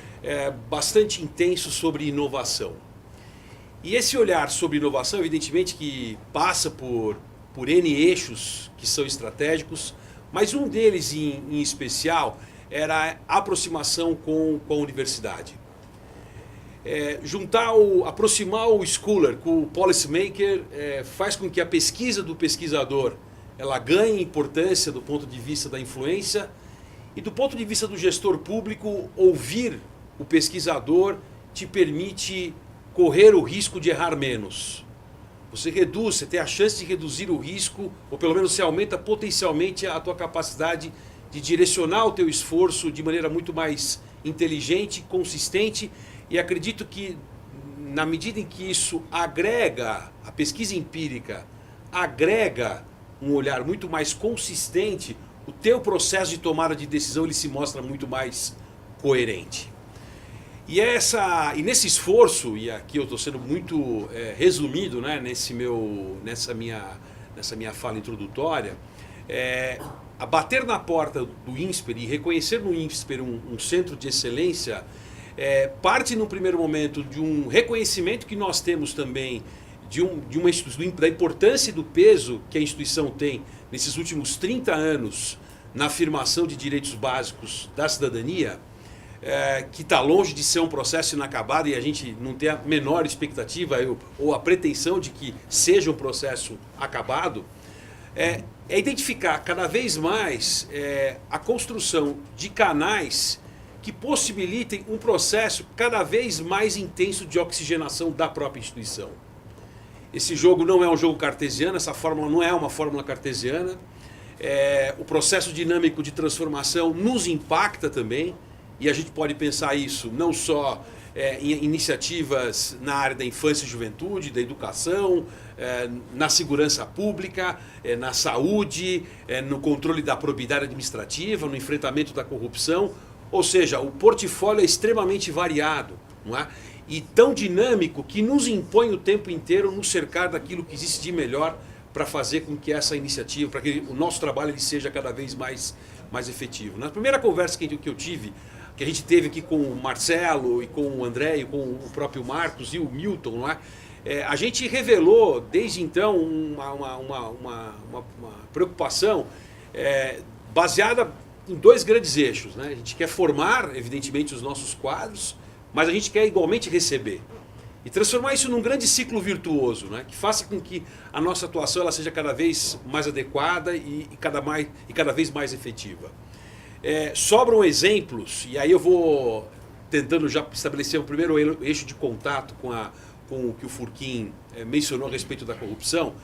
[SPEAKER 4] bastante intenso sobre inovação. E esse olhar sobre inovação, evidentemente, que passa por N eixos que são estratégicos, mas um deles, em especial, era a aproximação com a universidade. aproximar o schooler com o policymaker faz com que a pesquisa do pesquisador ela ganhe importância do ponto de vista da influência e do ponto de vista do gestor público, ouvir o pesquisador te permite correr o risco de errar menos. Você tem a chance de reduzir o risco, ou pelo menos você aumenta potencialmente a tua capacidade de direcionar o teu esforço de maneira muito mais inteligente, consistente, e acredito que na medida em que isso agrega, a pesquisa empírica agrega um olhar muito mais consistente, o teu processo de tomada de decisão ele se mostra muito mais coerente. E nesse esforço, e aqui eu estou sendo muito resumido, né, nessa minha fala introdutória, a bater na porta do INSPER e reconhecer no INSPER um centro de excelência, parte no primeiro momento de um reconhecimento que nós temos também da importância e do peso que a instituição tem nesses últimos 30 anos na afirmação de direitos básicos da cidadania, que está longe de ser um processo inacabado e a gente não tem a menor expectativa ou a pretensão de que seja um processo acabado, é identificar cada vez mais a construção de canais que possibilitem um processo cada vez mais intenso de oxigenação da própria instituição. Esse jogo não é um jogo cartesiano, essa fórmula não é uma fórmula cartesiana. O processo dinâmico de transformação nos impacta também, e a gente pode pensar isso não só em iniciativas na área da infância e juventude, da educação, na segurança pública, na saúde, no controle da probidade administrativa, no enfrentamento da corrupção. Ou seja, o portfólio é extremamente variado, não é? E tão dinâmico que nos impõe o tempo inteiro nos cercar daquilo que existe de melhor para fazer com que essa iniciativa, para que o nosso trabalho ele seja cada vez mais efetivo. Na primeira conversa que eu tive, que a gente teve aqui com o Marcelo e com o André e com o próprio Marcos e o Milton, não é? A gente revelou desde então uma preocupação baseada em dois grandes eixos, né? A gente quer formar, evidentemente, os nossos quadros, mas a gente quer igualmente receber. E transformar isso num grande ciclo virtuoso, né? Que faça com que a nossa atuação ela seja cada vez mais adequada e cada vez mais efetiva. Sobram exemplos, e aí eu vou tentando já estabelecer o primeiro eixo de contato com o que o Furquim mencionou a respeito da corrupção.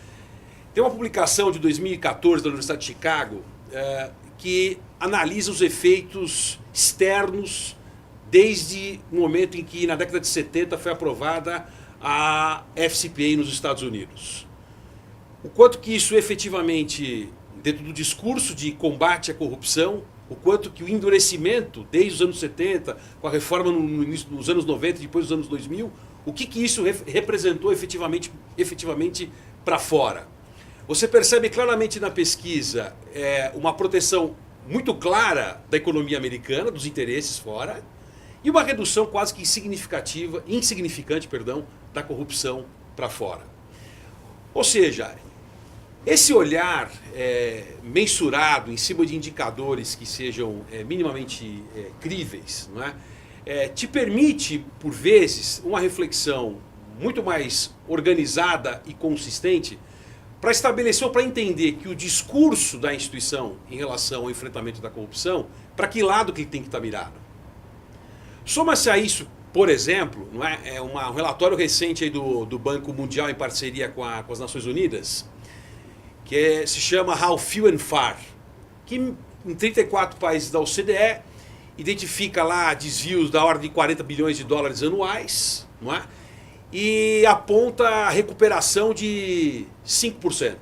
[SPEAKER 4] Tem uma publicação de 2014 da Universidade de Chicago que analisa os efeitos externos desde o momento em que, na década de 70, foi aprovada a FCPA nos Estados Unidos. O quanto que isso efetivamente, dentro do discurso de combate à corrupção, o quanto que o endurecimento, desde os anos 70, com a reforma no início dos anos 90 e depois dos anos 2000, o que isso representou efetivamente para fora. Você percebe claramente na pesquisa uma proteção muito clara da economia americana, dos interesses fora, e uma redução quase que insignificante, da corrupção para fora. Ou seja, esse olhar mensurado em cima de indicadores que sejam minimamente críveis, não é? Te permite, por vezes, uma reflexão muito mais organizada e consistente para estabelecer ou para entender que o discurso da instituição em relação ao enfrentamento da corrupção, para que lado que ele tem que estar mirado. Soma-se a isso, por exemplo, não é? Um relatório recente aí do Banco Mundial em parceria com as Nações Unidas, que se chama How Few and Far, que em 34 países da OCDE identifica lá desvios da ordem de 40 bilhões de dólares anuais, não é? E aponta a recuperação de 5%.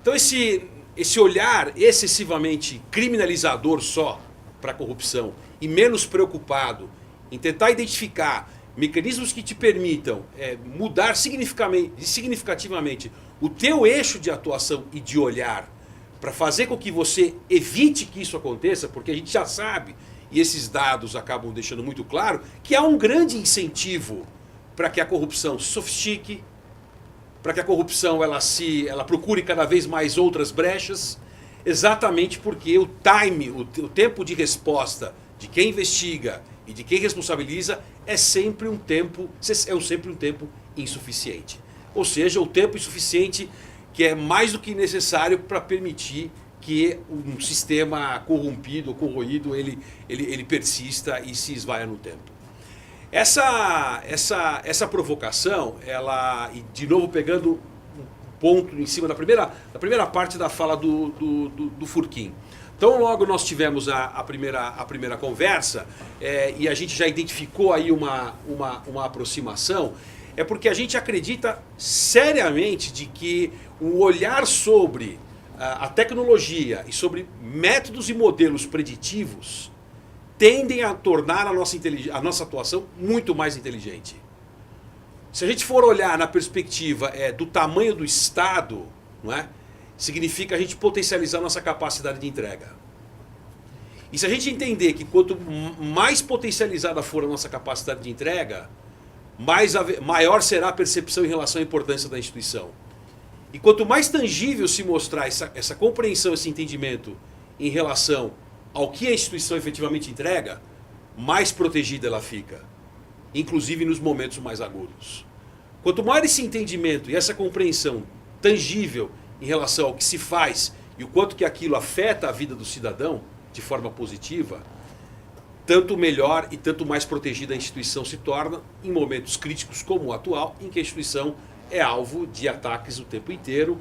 [SPEAKER 4] Então esse olhar excessivamente criminalizador só para a corrupção e menos preocupado em tentar identificar mecanismos que te permitam mudar significativamente o teu eixo de atuação e de olhar para fazer com que você evite que isso aconteça, porque a gente já sabe, e esses dados acabam deixando muito claro, que há um grande incentivo para que a corrupção se sofistique, para que a corrupção ela procure cada vez mais outras brechas, exatamente porque o tempo de resposta de quem investiga e de quem responsabiliza é sempre um tempo insuficiente. Ou seja, o tempo insuficiente que é mais do que necessário para permitir que um sistema corrompido ou corroído ele persista e se esvaia no tempo. Essa provocação, ela, e de novo pegando um ponto em cima da primeira parte da fala do Furquim. Então logo nós tivemos a primeira conversa e a gente já identificou aí uma aproximação, é porque a gente acredita seriamente de que o olhar sobre a tecnologia e sobre métodos e modelos preditivos tendem a tornar a nossa atuação muito mais inteligente. Se a gente for olhar na perspectiva do tamanho do Estado, não é? Significa a gente potencializar a nossa capacidade de entrega. E se a gente entender que quanto mais potencializada for a nossa capacidade de entrega, maior será a percepção em relação à importância da instituição. E quanto mais tangível se mostrar essa compreensão, esse entendimento em relação ao que a instituição efetivamente entrega, mais protegida ela fica, inclusive nos momentos mais agudos. Quanto maior esse entendimento e essa compreensão tangível em relação ao que se faz e o quanto que aquilo afeta a vida do cidadão de forma positiva, tanto melhor e tanto mais protegida a instituição se torna em momentos críticos como o atual, em que a instituição é alvo de ataques o tempo inteiro,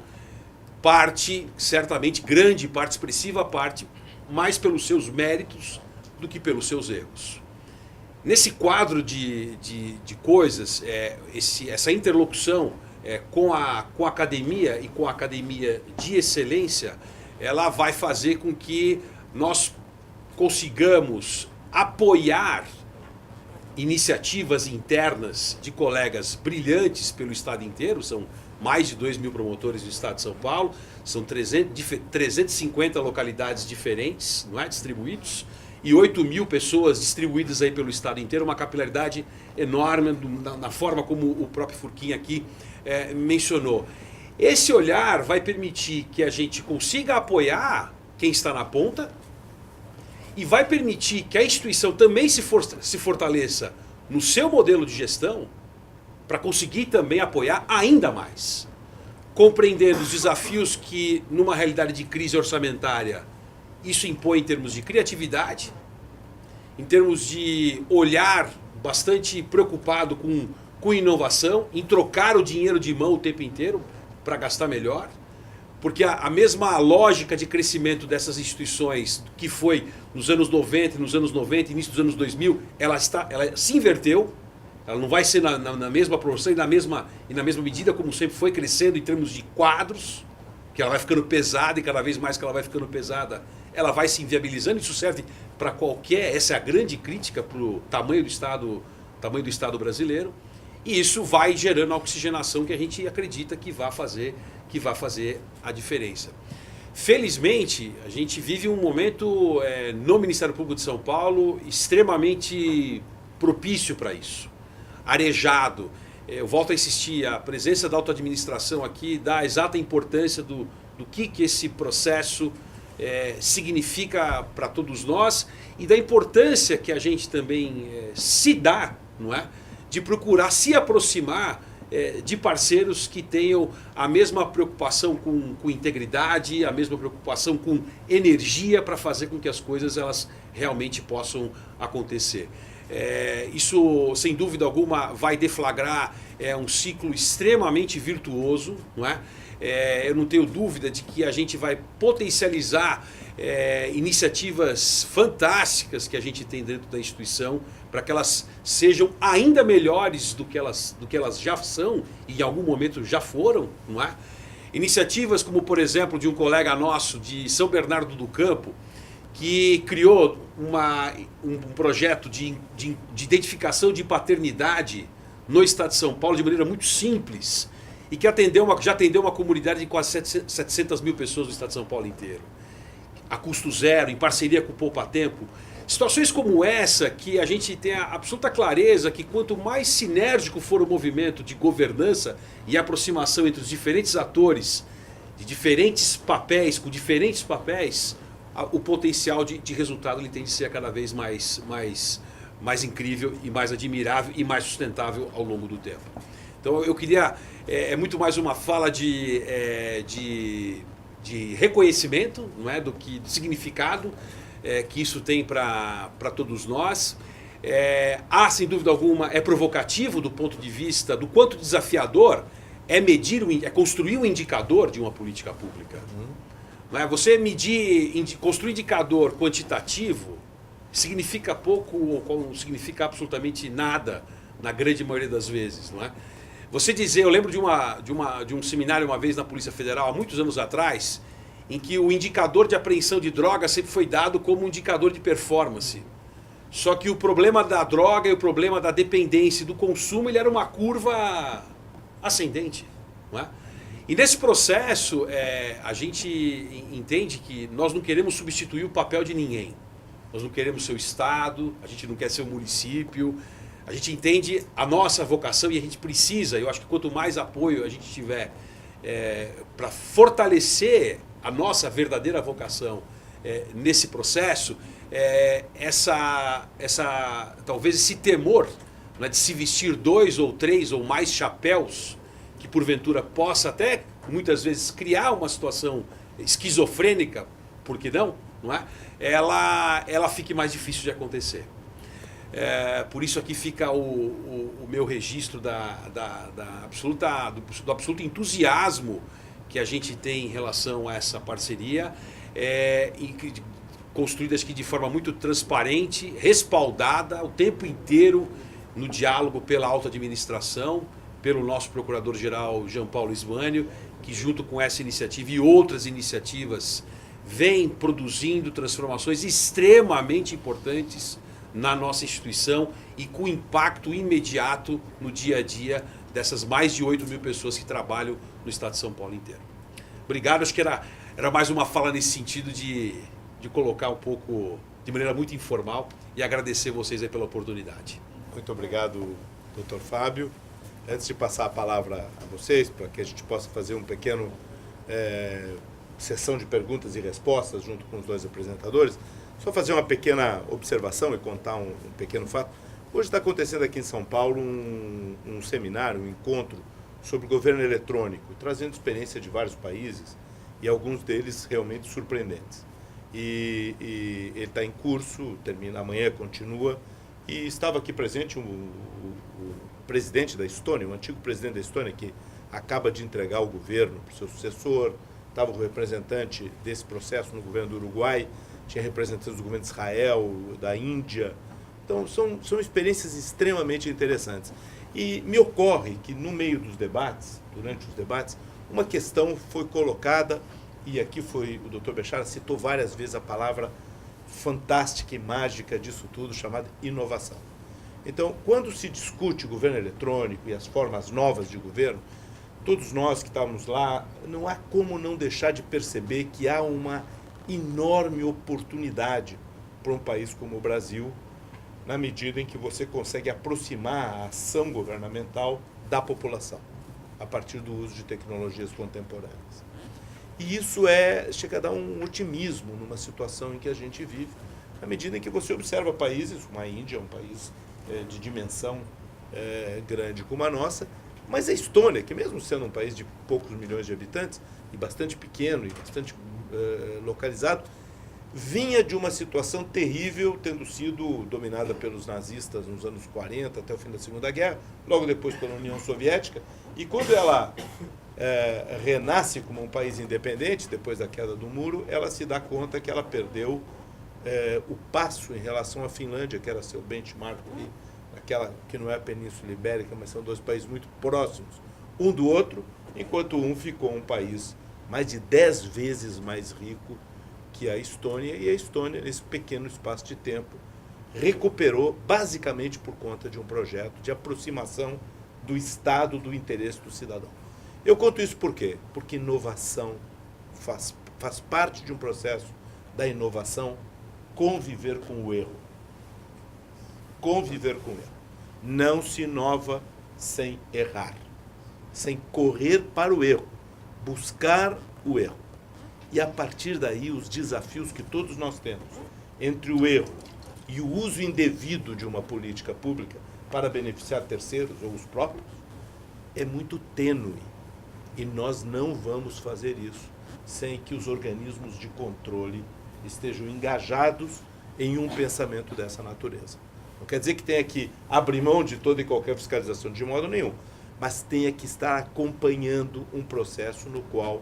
[SPEAKER 4] certamente grande parte, expressiva parte, mais pelos seus méritos do que pelos seus erros. Nesse quadro de coisas, essa interlocução com a academia e com a academia de excelência, ela vai fazer com que nós consigamos apoiar iniciativas internas de colegas brilhantes pelo estado inteiro. São mais de 2.000 promotores do estado de São Paulo, são 350 localidades diferentes, não é, distribuídos, e 8.000 pessoas distribuídas aí pelo estado inteiro, uma capilaridade enorme na forma como o próprio Furquim aqui mencionou. Esse olhar vai permitir que a gente consiga apoiar quem está na ponta e vai permitir que a instituição também se fortaleça no seu modelo de gestão para conseguir também apoiar ainda mais, compreendendo os desafios que numa realidade de crise orçamentária isso impõe em termos de criatividade, em termos de olhar bastante preocupado com inovação, em trocar o dinheiro de mão o tempo inteiro para gastar melhor, porque a mesma lógica de crescimento dessas instituições que foi nos anos 90, início dos anos 2000, ela se inverteu, ela não vai ser na mesma proporção e na mesma medida como sempre foi crescendo em termos de quadros, que ela vai ficando pesada e cada vez mais que ela vai ficando pesada, ela vai se inviabilizando. Isso serve para essa é a grande crítica para o tamanho do Estado brasileiro, e isso vai gerando a oxigenação que a gente acredita que vai fazer a diferença. Felizmente, a gente vive um momento no Ministério Público de São Paulo extremamente propício para isso, arejado. Eu volto a insistir, a presença da autoadministração aqui dá a exata importância do que esse processo significa para todos nós e da importância que a gente também se dá, não é? De procurar se aproximar de parceiros que tenham a mesma preocupação com integridade, a mesma preocupação com energia para fazer com que as coisas elas realmente possam acontecer. Isso, sem dúvida alguma, vai deflagrar um ciclo extremamente virtuoso, não é? Eu não tenho dúvida de que a gente vai potencializar iniciativas fantásticas que a gente tem dentro da instituição para que elas sejam ainda melhores do que elas já são e em algum momento já foram, não é? Iniciativas como, por exemplo, de um colega nosso de São Bernardo do Campo, que criou um projeto de identificação de paternidade no estado de São Paulo de maneira muito simples e que já atendeu uma comunidade de quase 700 mil pessoas no estado de São Paulo inteiro, a custo zero, em parceria com o Poupa Tempo. Situações como essa que a gente tem a absoluta clareza que quanto mais sinérgico for o movimento de governança e aproximação entre os diferentes atores, de diferentes papéis, com diferentes papéis, o potencial de resultado ele tende a ser cada vez mais mais incrível e mais admirável e mais sustentável ao longo do tempo. Então eu queria, é muito mais uma fala de reconhecimento, não é, do significado que isso tem para todos nós. Sem dúvida alguma, é provocativo do ponto de vista do quanto desafiador é construir um indicador de uma política pública. Não é? Você construir indicador quantitativo significa pouco ou significa absolutamente nada na grande maioria das vezes, não é? Você dizer, eu lembro de um seminário uma vez na Polícia Federal, há muitos anos atrás, em que o indicador de apreensão de droga sempre foi dado como um indicador de performance. Só que o problema da droga e o problema da dependência e do consumo, ele era uma curva ascendente, não é? E nesse processo, a gente entende que nós não queremos substituir o papel de ninguém. Nós não queremos ser o Estado, a gente não quer ser o município. A gente entende a nossa vocação e a gente precisa, eu acho que quanto mais apoio a gente tiver para fortalecer a nossa verdadeira vocação nesse processo, talvez esse temor, né, de se vestir 2 ou 3 ou mais chapéus, que porventura possa até muitas vezes criar uma situação esquizofrênica, por que não? Não é? Ela fique mais difícil de acontecer. Por isso aqui fica o meu registro do absoluto entusiasmo que a gente tem em relação a essa parceria, construída acho que de forma muito transparente, respaldada o tempo inteiro no diálogo pela alta administração, pelo nosso procurador-geral Jean Paulo Ismânio, que junto com essa iniciativa e outras iniciativas vem produzindo transformações extremamente importantes na nossa instituição e com impacto imediato no dia a dia dessas mais de 8 mil pessoas que trabalham no estado de São Paulo inteiro. Obrigado, acho que era mais uma fala nesse sentido de colocar um pouco, de maneira muito informal, e agradecer vocês aí pela oportunidade.
[SPEAKER 2] Muito obrigado, Dr. Fábio. Antes de passar a palavra a vocês, para que a gente possa fazer um pequeno sessão de perguntas e respostas junto com os dois apresentadores, só fazer uma pequena observação e contar um pequeno fato. Hoje está acontecendo aqui em São Paulo um seminário, um encontro sobre governo eletrônico, trazendo experiência de vários países e alguns deles realmente surpreendentes. E ele está em curso, termina amanhã, continua, e estava aqui presente o presidente da Estônia, o antigo presidente da Estônia, que acaba de entregar o governo para o seu sucessor, estava o representante desse processo no governo do Uruguai, tinha representantes do governo de Israel, da Índia. Então, são experiências extremamente interessantes. E me ocorre que, no meio dos debates, durante os debates, uma questão foi colocada, e aqui o Dr. Bechara citou várias vezes a palavra fantástica e mágica disso tudo, chamada inovação. Então, quando se discute o governo eletrônico e as formas novas de governo, todos nós que estávamos lá, não há como não deixar de perceber que há uma enorme oportunidade para um país como o Brasil, na medida em que você consegue aproximar a ação governamental da população, a partir do uso de tecnologias contemporâneas. E isso chega a dar um otimismo numa situação em que a gente vive, na medida em que você observa países, como a Índia, um país de dimensão grande como a nossa, mas a Estônia, que mesmo sendo um país de poucos milhões de habitantes, e bastante pequeno e bastante localizado, vinha de uma situação terrível, tendo sido dominada pelos nazistas nos anos 40, até o fim da Segunda Guerra, logo depois pela União Soviética, e quando ela renasce como um país independente, depois da queda do muro, ela se dá conta que ela perdeu o passo em relação à Finlândia, que era seu benchmark ali, aquela que não é a Península Ibérica, mas são dois países muito próximos um do outro, enquanto um ficou um país mais de 10 vezes mais rico que a Estônia, e a Estônia, nesse pequeno espaço de tempo, recuperou basicamente por conta de um projeto de aproximação do Estado do interesse do cidadão. Eu conto isso por quê? Porque inovação faz parte de um processo da inovação conviver com o erro. Conviver com o erro. Não se inova sem errar, sem correr para o erro, buscar o erro. E a partir daí os desafios que todos nós temos entre o erro e o uso indevido de uma política pública para beneficiar terceiros ou os próprios é muito tênue. E nós não vamos fazer isso sem que os organismos de controle estejam engajados em um pensamento dessa natureza. Não quer dizer que tenha que abrir mão de toda e qualquer fiscalização de modo nenhum, mas tenha que estar acompanhando um processo no qual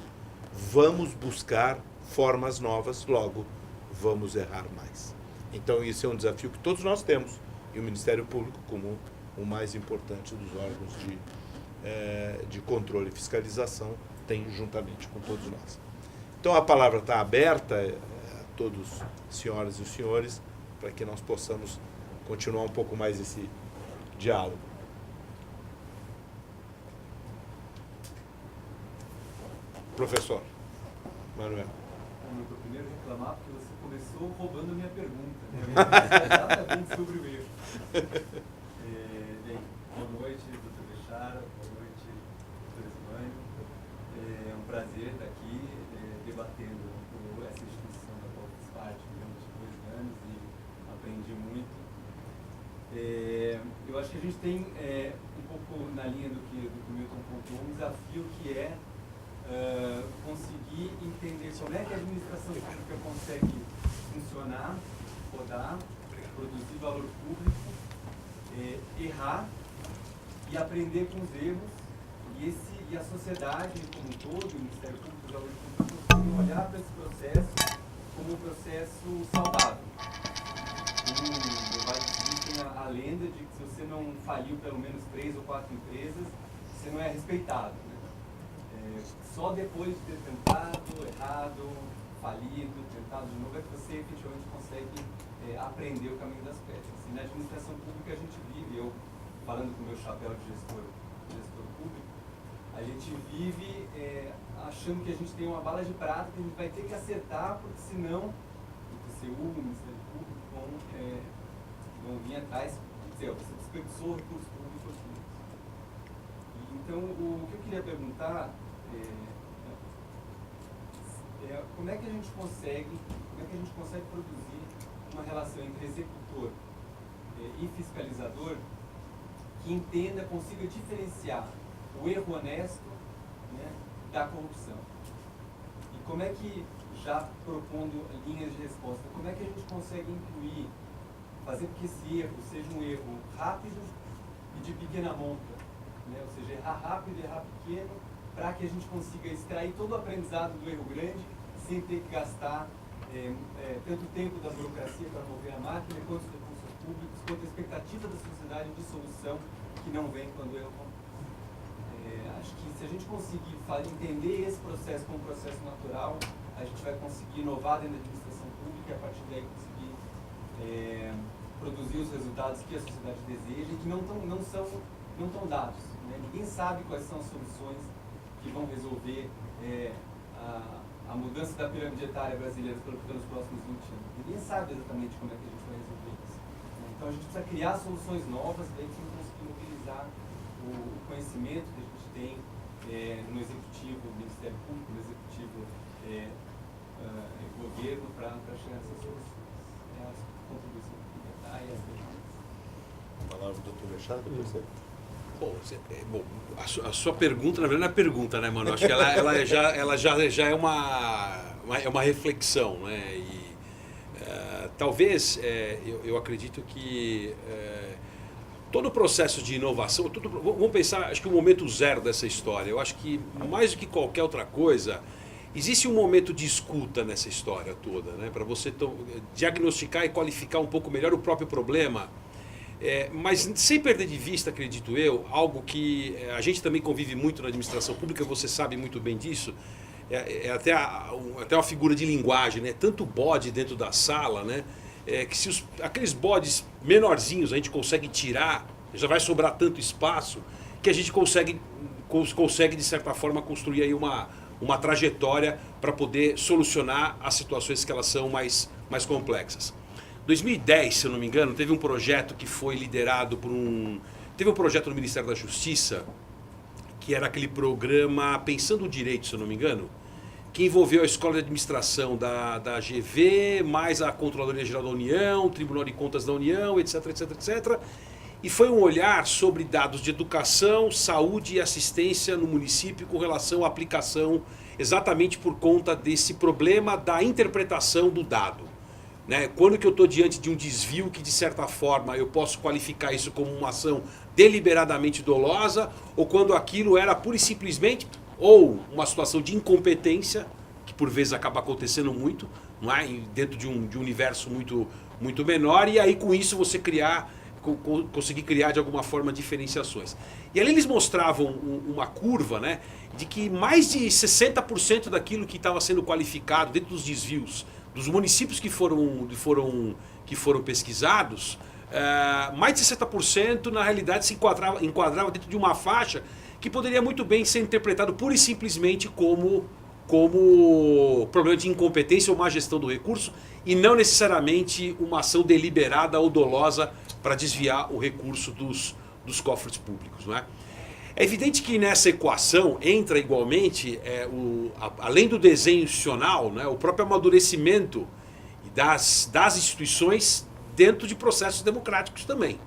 [SPEAKER 2] vamos buscar formas novas, logo vamos errar mais. Então isso é um desafio que todos nós temos, e o Ministério Público, como o mais importante dos órgãos de controle e fiscalização, tem juntamente com todos nós. Então a palavra está aberta a todos, senhoras e senhores, para que nós possamos continuar um pouco mais esse diálogo. Professor Manuel.
[SPEAKER 5] Eu vou primeiro reclamar porque você começou roubando a minha pergunta. Né? Exatamente sobre o erro. Bem, boa noite, doutor Bechara, boa noite, doutor Simânio. É um prazer estar aqui debatendo essa instituição da qual fiz parte durante 2 anos e aprendi muito. Eu acho que a gente tem, um pouco na linha do que o Milton pontuou, um desafio que é conseguir entender como é que a administração pública consegue funcionar, rodar, produzir valor público, errar e aprender com os erros, e a sociedade como um todo, o Ministério Público, os valores públicos, conseguem olhar para esse processo como um processo saudável. Tem a lenda de que se você não faliu pelo menos 3 ou 4 empresas, você não é respeitado. Só depois de ter tentado, errado, falido, tentado de novo, é que você efetivamente consegue aprender o caminho das pedras. E na administração pública a gente vive, eu falando com o meu chapéu de gestor público, a gente vive achando que a gente tem uma bala de prata que a gente vai ter que acertar, porque senão o TCU, o Ministério Público vão vir atrás, dizer, você desperdiçou recursos públicos. Então, o que eu queria perguntar como é que a gente consegue produzir uma relação entre executor e fiscalizador que entenda, consiga diferenciar o erro honesto, né, da corrupção. E como é que, já propondo linhas de resposta, como é que a gente consegue incluir, fazer com que esse erro seja um erro rápido e de pequena monta, né? Ou seja, errar rápido e errar pequeno, para que a gente consiga extrair todo o aprendizado do erro grande, sem ter que gastar tanto tempo da burocracia para mover a máquina, quanto os recursos públicos, quanto a expectativa da sociedade de solução que não vem quando o erro acontece. Acho que se a gente conseguir entender esse processo como um processo natural, a gente vai conseguir inovar dentro da administração pública e a partir daí conseguir produzir os resultados que a sociedade deseja e que não estão dados. Né? Ninguém sabe quais são as soluções que vão resolver a mudança da pirâmide etária brasileira pelos próximos 20 anos. Ninguém sabe exatamente como é que a gente vai resolver isso. Então a gente precisa criar soluções novas, daí que a gente conseguir mobilizar o conhecimento que a gente tem no executivo, no Ministério Público, no executivo governo para chegar nessas soluções. É a contribuição que eu queria dar e as demandas.
[SPEAKER 2] A palavra do Dr. Bechara, depois você.
[SPEAKER 4] Bom, a sua pergunta, na verdade, não é pergunta, né, mano? Acho que ela já é uma reflexão, né? E talvez, eu acredito que todo o processo de inovação, vamos pensar, acho que o momento zero dessa história, eu acho que mais do que qualquer outra coisa, existe um momento de escuta nessa história toda, né? Para você diagnosticar e qualificar um pouco melhor o próprio problema. Mas sem perder de vista, acredito eu, algo que a gente também convive muito na administração pública, você sabe muito bem disso, até uma figura de linguagem, né? Tanto bode dentro da sala, né? Que se aqueles bodes menorzinhos a gente consegue tirar, já vai sobrar tanto espaço que a gente consegue de certa forma construir aí uma trajetória para poder solucionar as situações que elas são mais complexas. 2010, se eu não me engano, teve um projeto que foi liderado teve um projeto no Ministério da Justiça, que era aquele programa Pensando o Direito, se eu não me engano, que envolveu a Escola de Administração da GV, mais a Controladoria Geral da União, o Tribunal de Contas da União, etc, etc, etc. E foi um olhar sobre dados de educação, saúde e assistência no município com relação à aplicação, exatamente por conta desse problema da interpretação do dado. Né? Quando que eu estou diante de um desvio que, de certa forma, eu posso qualificar isso como uma ação deliberadamente dolosa, ou quando aquilo era pura e simplesmente ou uma situação de incompetência, que por vezes acaba acontecendo muito, não é? Dentro de um universo muito menor, e aí com isso você conseguir criar de alguma forma diferenciações. E ali eles mostravam uma curva, né, de que mais de 60% daquilo que estava sendo qualificado dentro dos desvios dos municípios que foram pesquisados, mais de 60% na realidade se enquadrava dentro de uma faixa que poderia muito bem ser interpretado pura e simplesmente como problema de incompetência ou má gestão do recurso, e não necessariamente uma ação deliberada ou dolosa para desviar o recurso dos cofres públicos. Não é? É evidente que nessa equação entra igualmente, além do desenho institucional, né, o próprio amadurecimento das instituições dentro de processos democráticos também.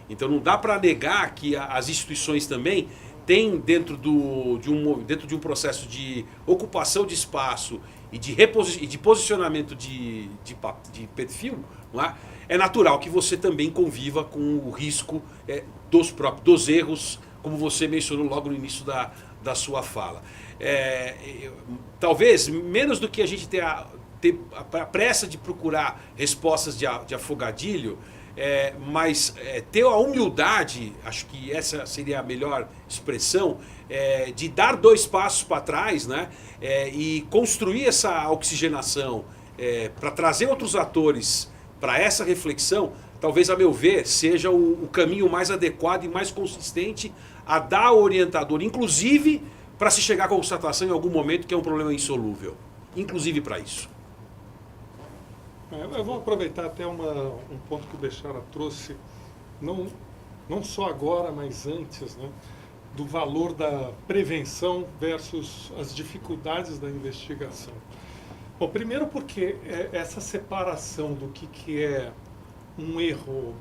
[SPEAKER 4] Então não dá para negar que as instituições também têm dentro de um processo de ocupação de espaço e de posicionamento de perfil, não é? É natural que você também conviva com o risco dos erros, como você mencionou logo no início da sua fala. Talvez, menos do que a gente ter a pressa de procurar respostas de afogadilho, mas ter a humildade, acho que essa seria a melhor expressão, de dar 2 passos para trás, né, e construir essa oxigenação para trazer outros atores para essa reflexão, talvez, a meu ver, seja o caminho mais adequado e mais consistente a dar ao orientador, inclusive para se chegar à constatação em algum momento que é um problema insolúvel, inclusive para isso.
[SPEAKER 3] Eu vou aproveitar até um ponto que o Bechara trouxe, não só agora, mas antes, né, do valor da prevenção versus as dificuldades da investigação. Bom, primeiro porque essa separação do que é um erro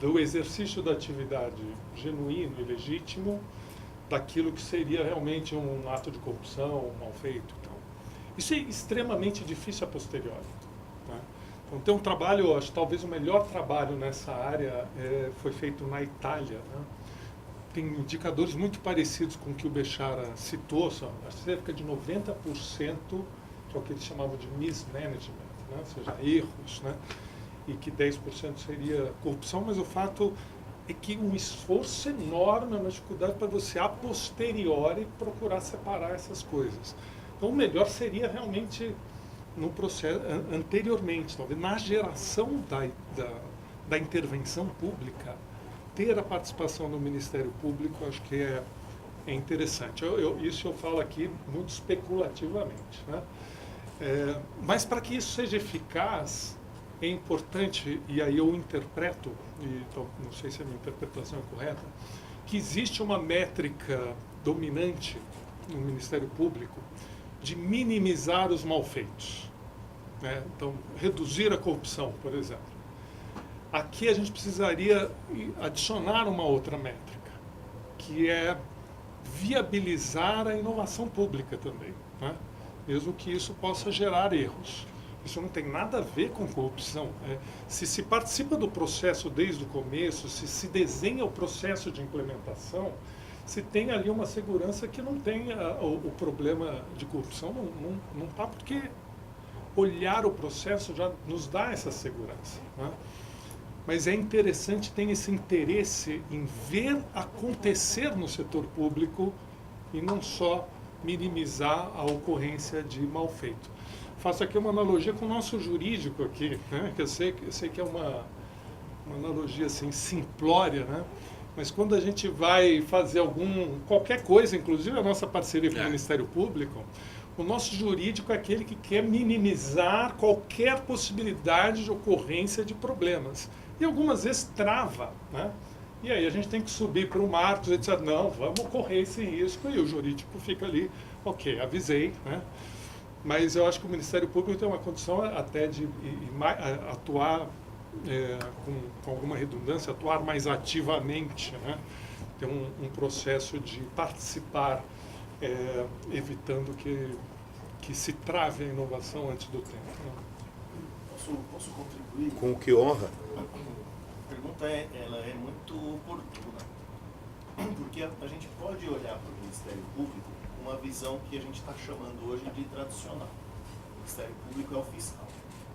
[SPEAKER 3] do exercício da atividade genuíno e legítimo daquilo que seria realmente um ato de corrupção, mal feito. Então, isso é extremamente difícil a posteriori. Né? Então tem um trabalho, acho talvez o melhor trabalho nessa área foi feito na Itália. Né? Tem indicadores muito parecidos com o que o Bechara citou, são cerca de 90%, que é o que eles chamavam de mismanagement, né? Ou seja, erros, né? E que 10% seria corrupção, mas o fato é que um esforço enorme, uma dificuldade para você a posteriori procurar separar essas coisas. Então o melhor seria realmente no processo anteriormente, talvez na geração da intervenção pública, ter a participação do Ministério Público, acho que é interessante. Isso eu falo aqui muito especulativamente, né? Mas para que isso seja eficaz, é importante, e aí eu interpreto, então, não sei se a minha interpretação é correta, que existe uma métrica dominante no Ministério Público de minimizar os malfeitos. Né? Então, reduzir a corrupção, por exemplo. Aqui a gente precisaria adicionar uma outra métrica, que é viabilizar a inovação pública também, né? Mesmo que isso possa gerar erros. Isso não tem nada a ver com corrupção. Se se participa do processo desde o começo, se se desenha o processo de implementação, se tem ali uma segurança que não tem o problema de corrupção, não está, porque olhar o processo já nos dá essa segurança. Né? Mas é interessante, tem esse interesse em ver acontecer no setor público e não só minimizar a ocorrência de mal feito. Faço aqui uma analogia com o nosso jurídico aqui, né? Que eu sei que é uma analogia assim simplória, né? Mas quando a gente vai fazer qualquer coisa, inclusive a nossa parceria com o Ministério Público, o nosso jurídico é aquele que quer minimizar qualquer possibilidade de ocorrência de problemas. E algumas vezes trava, né? E aí a gente tem que subir para o Marcos e dizer, não, vamos correr esse risco, e o jurídico fica ali, ok, avisei, né? Mas eu acho que o Ministério Público tem uma condição até de atuar, com alguma redundância, atuar mais ativamente, né? Ter um processo de participar, evitando que se trave a inovação antes do tempo. Né?
[SPEAKER 6] Posso contribuir?
[SPEAKER 4] Com que honra.
[SPEAKER 6] A pergunta ela é muito oportuna, porque a gente pode olhar para o Ministério Público com uma visão que a gente está chamando hoje de tradicional. O Ministério Público é o fiscal.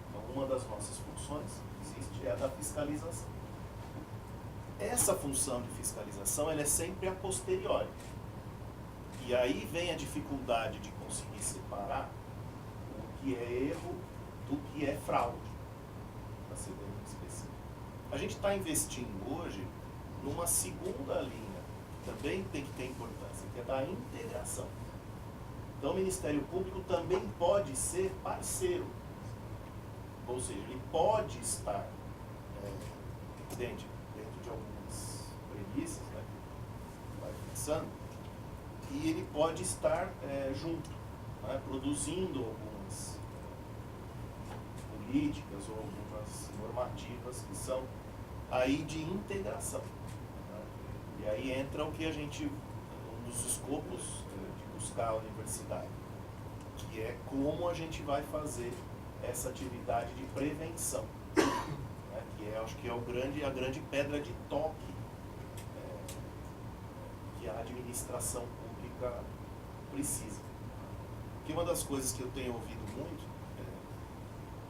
[SPEAKER 6] Então, uma das nossas funções existe é a da fiscalização. Essa função de fiscalização ela é sempre a posteriori. E aí vem a dificuldade de conseguir separar o que é erro do que é fraude, para ser bem específico. A gente está investindo hoje numa segunda linha, que também tem que ter importância, que é da integração. Então o Ministério Público também pode ser parceiro, ou seja, ele pode estar dentro de algumas premissas, né, que vai pensando, e ele pode estar junto, né, produzindo algumas políticas ou algumas normativas que são aí de integração. Né? E aí entra o que a gente, um dos escopos de buscar a universidade, que é como a gente vai fazer essa atividade de prevenção, né? Que é, acho que é a grande pedra de toque que a administração pública precisa. Porque uma das coisas que eu tenho ouvido muito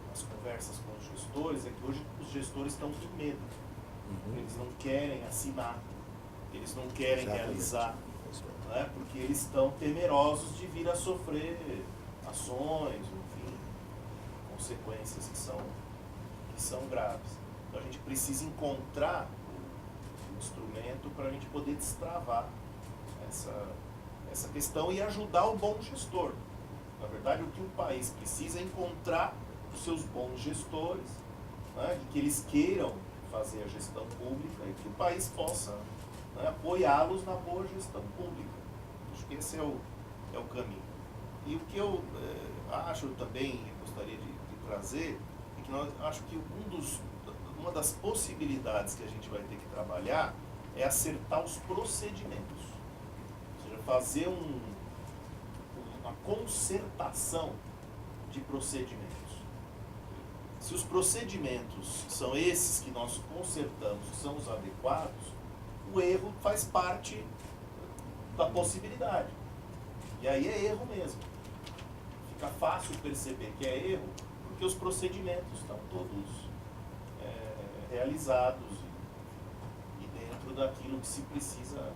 [SPEAKER 6] nas conversas com os gestores é que hoje os gestores estão com medo. Eles não querem assinar, eles não querem realizar, né, porque eles estão temerosos de vir a sofrer ações, enfim, consequências que são graves. Então a gente precisa encontrar o instrumento para a gente poder destravar essa questão e ajudar o bom gestor. Na verdade, o que o país precisa é encontrar os seus bons gestores, né, de que eles queiram fazer a gestão pública e que o país possa, né, apoiá-los na boa gestão pública. Acho que esse é o caminho. E o que eu acho também, gostaria de trazer, é que acho que uma das possibilidades que a gente vai ter que trabalhar é acertar os procedimentos. Ou seja, fazer uma concertação de procedimentos. Se os procedimentos são esses que nós consertamos, que são os adequados, o erro faz parte da possibilidade. E aí é erro mesmo. Fica fácil perceber que é erro, porque os procedimentos estão todos realizados e dentro daquilo que se precisa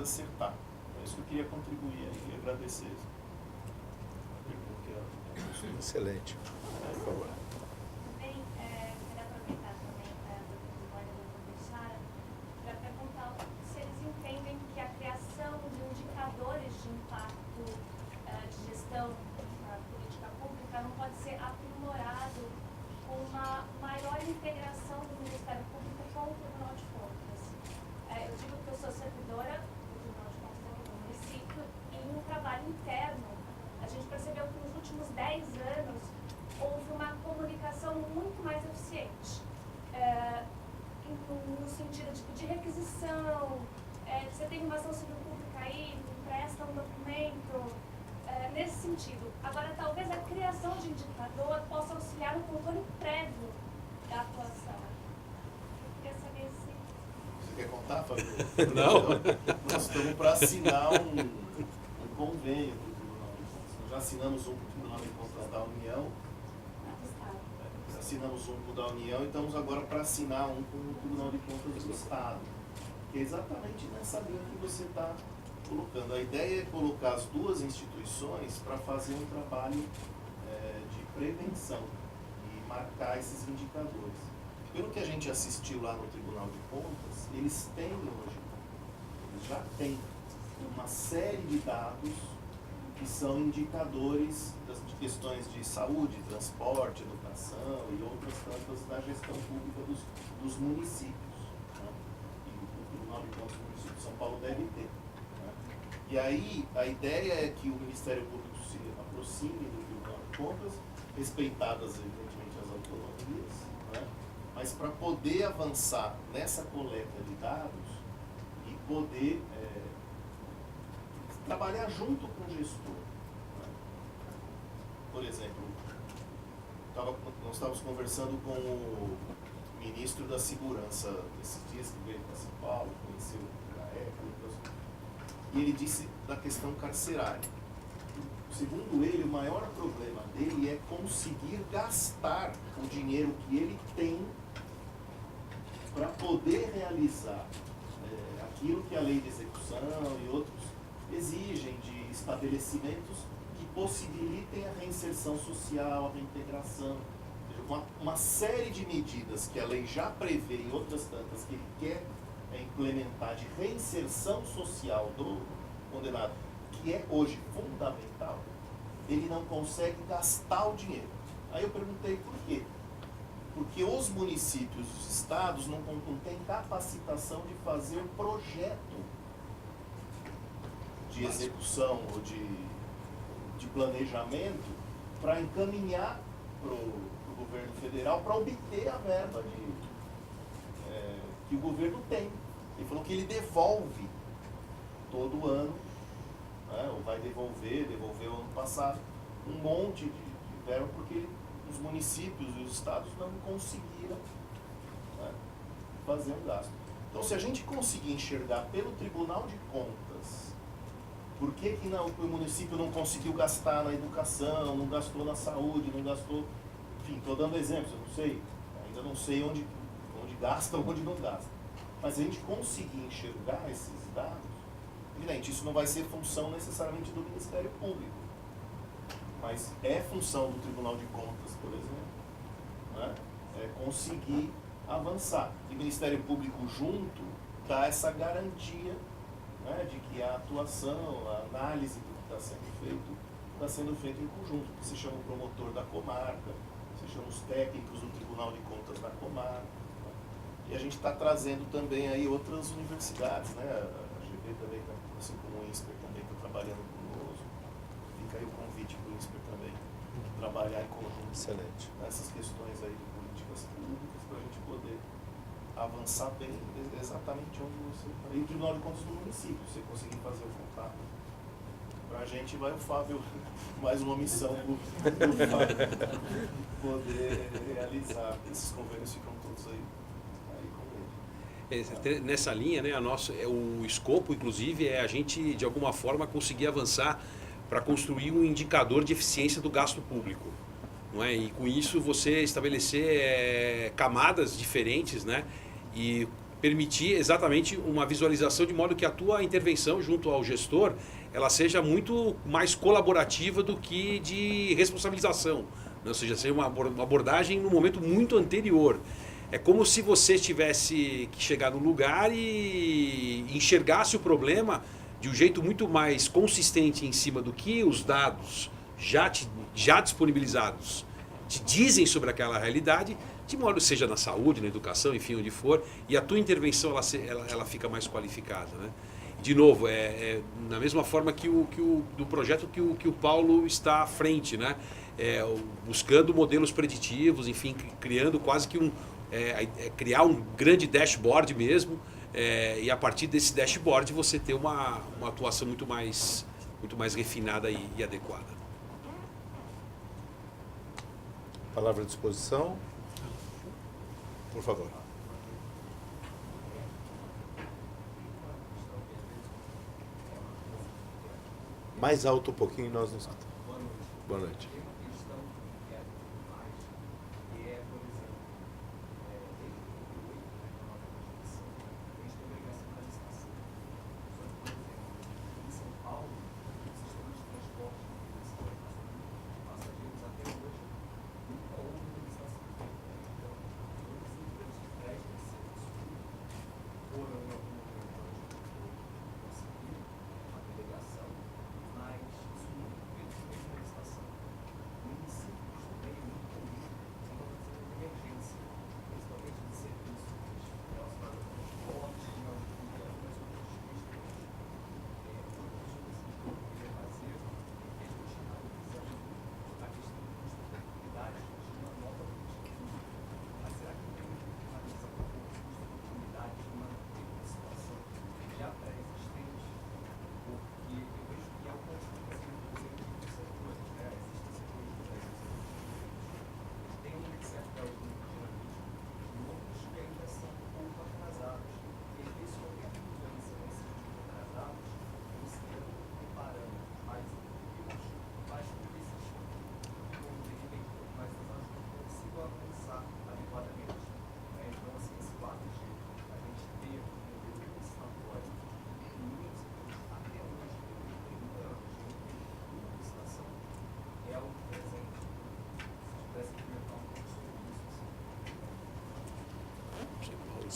[SPEAKER 6] acertar. É isso que eu queria contribuir e agradecer.
[SPEAKER 4] Excelente. Por favor.
[SPEAKER 7] Queria aproveitar também para perguntar se eles entendem que a criação de indicadores de impacto de gestão política pública não pode ser aprimorado com uma maior integração do Ministério Público com o Tribunal de Contas. Eu digo que eu sou servidora do Tribunal de Contas aqui do município e no trabalho interno a gente percebeu que nos últimos 10 anos houve uma comunicação muito mais eficiente, no sentido de pedir requisição, você tem uma ação civil pública aí, empresta um documento, nesse sentido. Agora, talvez a criação de indicador possa auxiliar no controle prévio da atuação. Eu queria saber se...
[SPEAKER 6] Você quer contar, Fábio?
[SPEAKER 4] Não.
[SPEAKER 6] Nós estamos para assinar um convênio do Tribunal de Contas. Nós já assinamos um com o Tribunal de Contas da União. Assinamos um com o da União e estamos agora para assinar um com o Tribunal de Contas do Estado. Que é exatamente nessa linha que você está colocando. A ideia é colocar as duas instituições para fazer um trabalho de prevenção e marcar esses indicadores. Pelo que a gente assistiu lá no Tribunal de Contas, eles já têm uma série de dados que são indicadores de questões de saúde, transporte, educação e outras tantas da gestão pública dos municípios. Né? Paulo deve ter. Né? E aí, a ideia é que o Ministério Público se aproxime do Tribunal de Contas, respeitadas, evidentemente, as autonomias, né? Mas para poder avançar nessa coleta de dados e poder trabalhar junto com o gestor. Né? Por exemplo, nós estávamos conversando com o ministro da Segurança esses dias, que veio para São Paulo, conheceu o GAECA, e ele disse da questão carcerária. Segundo ele, o maior problema dele é conseguir gastar o dinheiro que ele tem para poder realizar aquilo que a lei de execução e outros exigem de estabelecimentos que possibilitem a reinserção social, a reintegração. Uma série de medidas que a lei já prevê e outras tantas que ele quer implementar de reinserção social do condenado, que é hoje fundamental, ele não consegue gastar o dinheiro. Aí eu perguntei por quê? Porque os municípios, os estados não têm capacitação de fazer projeto de execução ou de planejamento para encaminhar para o governo federal para obter a verba que o governo tem. Ele falou que ele devolve todo ano, né, ou vai devolveu ano passado, um monte de verba porque os municípios e os estados não conseguiram, né, fazer um gasto. Então, se a gente conseguir enxergar pelo Tribunal de Contas por que o município não conseguiu gastar na educação, não gastou na saúde, não gastou... Enfim, estou dando exemplos, eu não sei, ainda não sei onde gasta ou onde não gasta. Mas a gente conseguir enxergar esses dados, evidente, isso não vai ser função necessariamente do Ministério Público, mas é função do Tribunal de Contas, por exemplo, né? Conseguir avançar. E o Ministério Público junto dá essa garantia, né, de que a atuação, a análise do que está sendo feito em conjunto. Você chama o promotor da comarca, você chama os técnicos do Tribunal de Contas da comarca. Né? E a gente está trazendo também aí outras universidades, né? A GV também, assim como o INSPER também está trabalhando conosco. Fica aí o convite para o INSPER também trabalhar em conjunto.
[SPEAKER 2] Excelente.
[SPEAKER 6] Nessas questões aí de políticas públicas para a gente poder avançar bem exatamente onde você... E o Tribunal de Contas do município, você conseguir fazer o contato. Para a gente vai o Fábio, mais uma missão do Fábio poder realizar. Esses convênios ficam todos aí com ele.
[SPEAKER 4] Nessa linha, né, o escopo, inclusive, é a gente, de alguma forma, conseguir avançar para construir um indicador de eficiência do gasto público. Não é? E com isso você estabelecer camadas diferentes, né, e permitir exatamente uma visualização de modo que a tua intervenção junto ao gestor ela seja muito mais colaborativa do que de responsabilização, né? Ou seja, seja uma abordagem no momento muito anterior. É como se você tivesse que chegar no lugar e enxergasse o problema de um jeito muito mais consistente em cima do que os dados já disponibilizados te dizem sobre aquela realidade, de modo seja na saúde, na educação, enfim, onde for, e a tua intervenção ela fica mais qualificada, né? De novo, na mesma forma do projeto que o Paulo está à frente, né? Buscando modelos preditivos, enfim, criando quase que criar um grande dashboard mesmo, e a partir desse dashboard você ter uma atuação muito mais refinada e adequada.
[SPEAKER 2] Palavra à disposição. Por favor. Mais alto um pouquinho, nós não escutamos. Boa noite.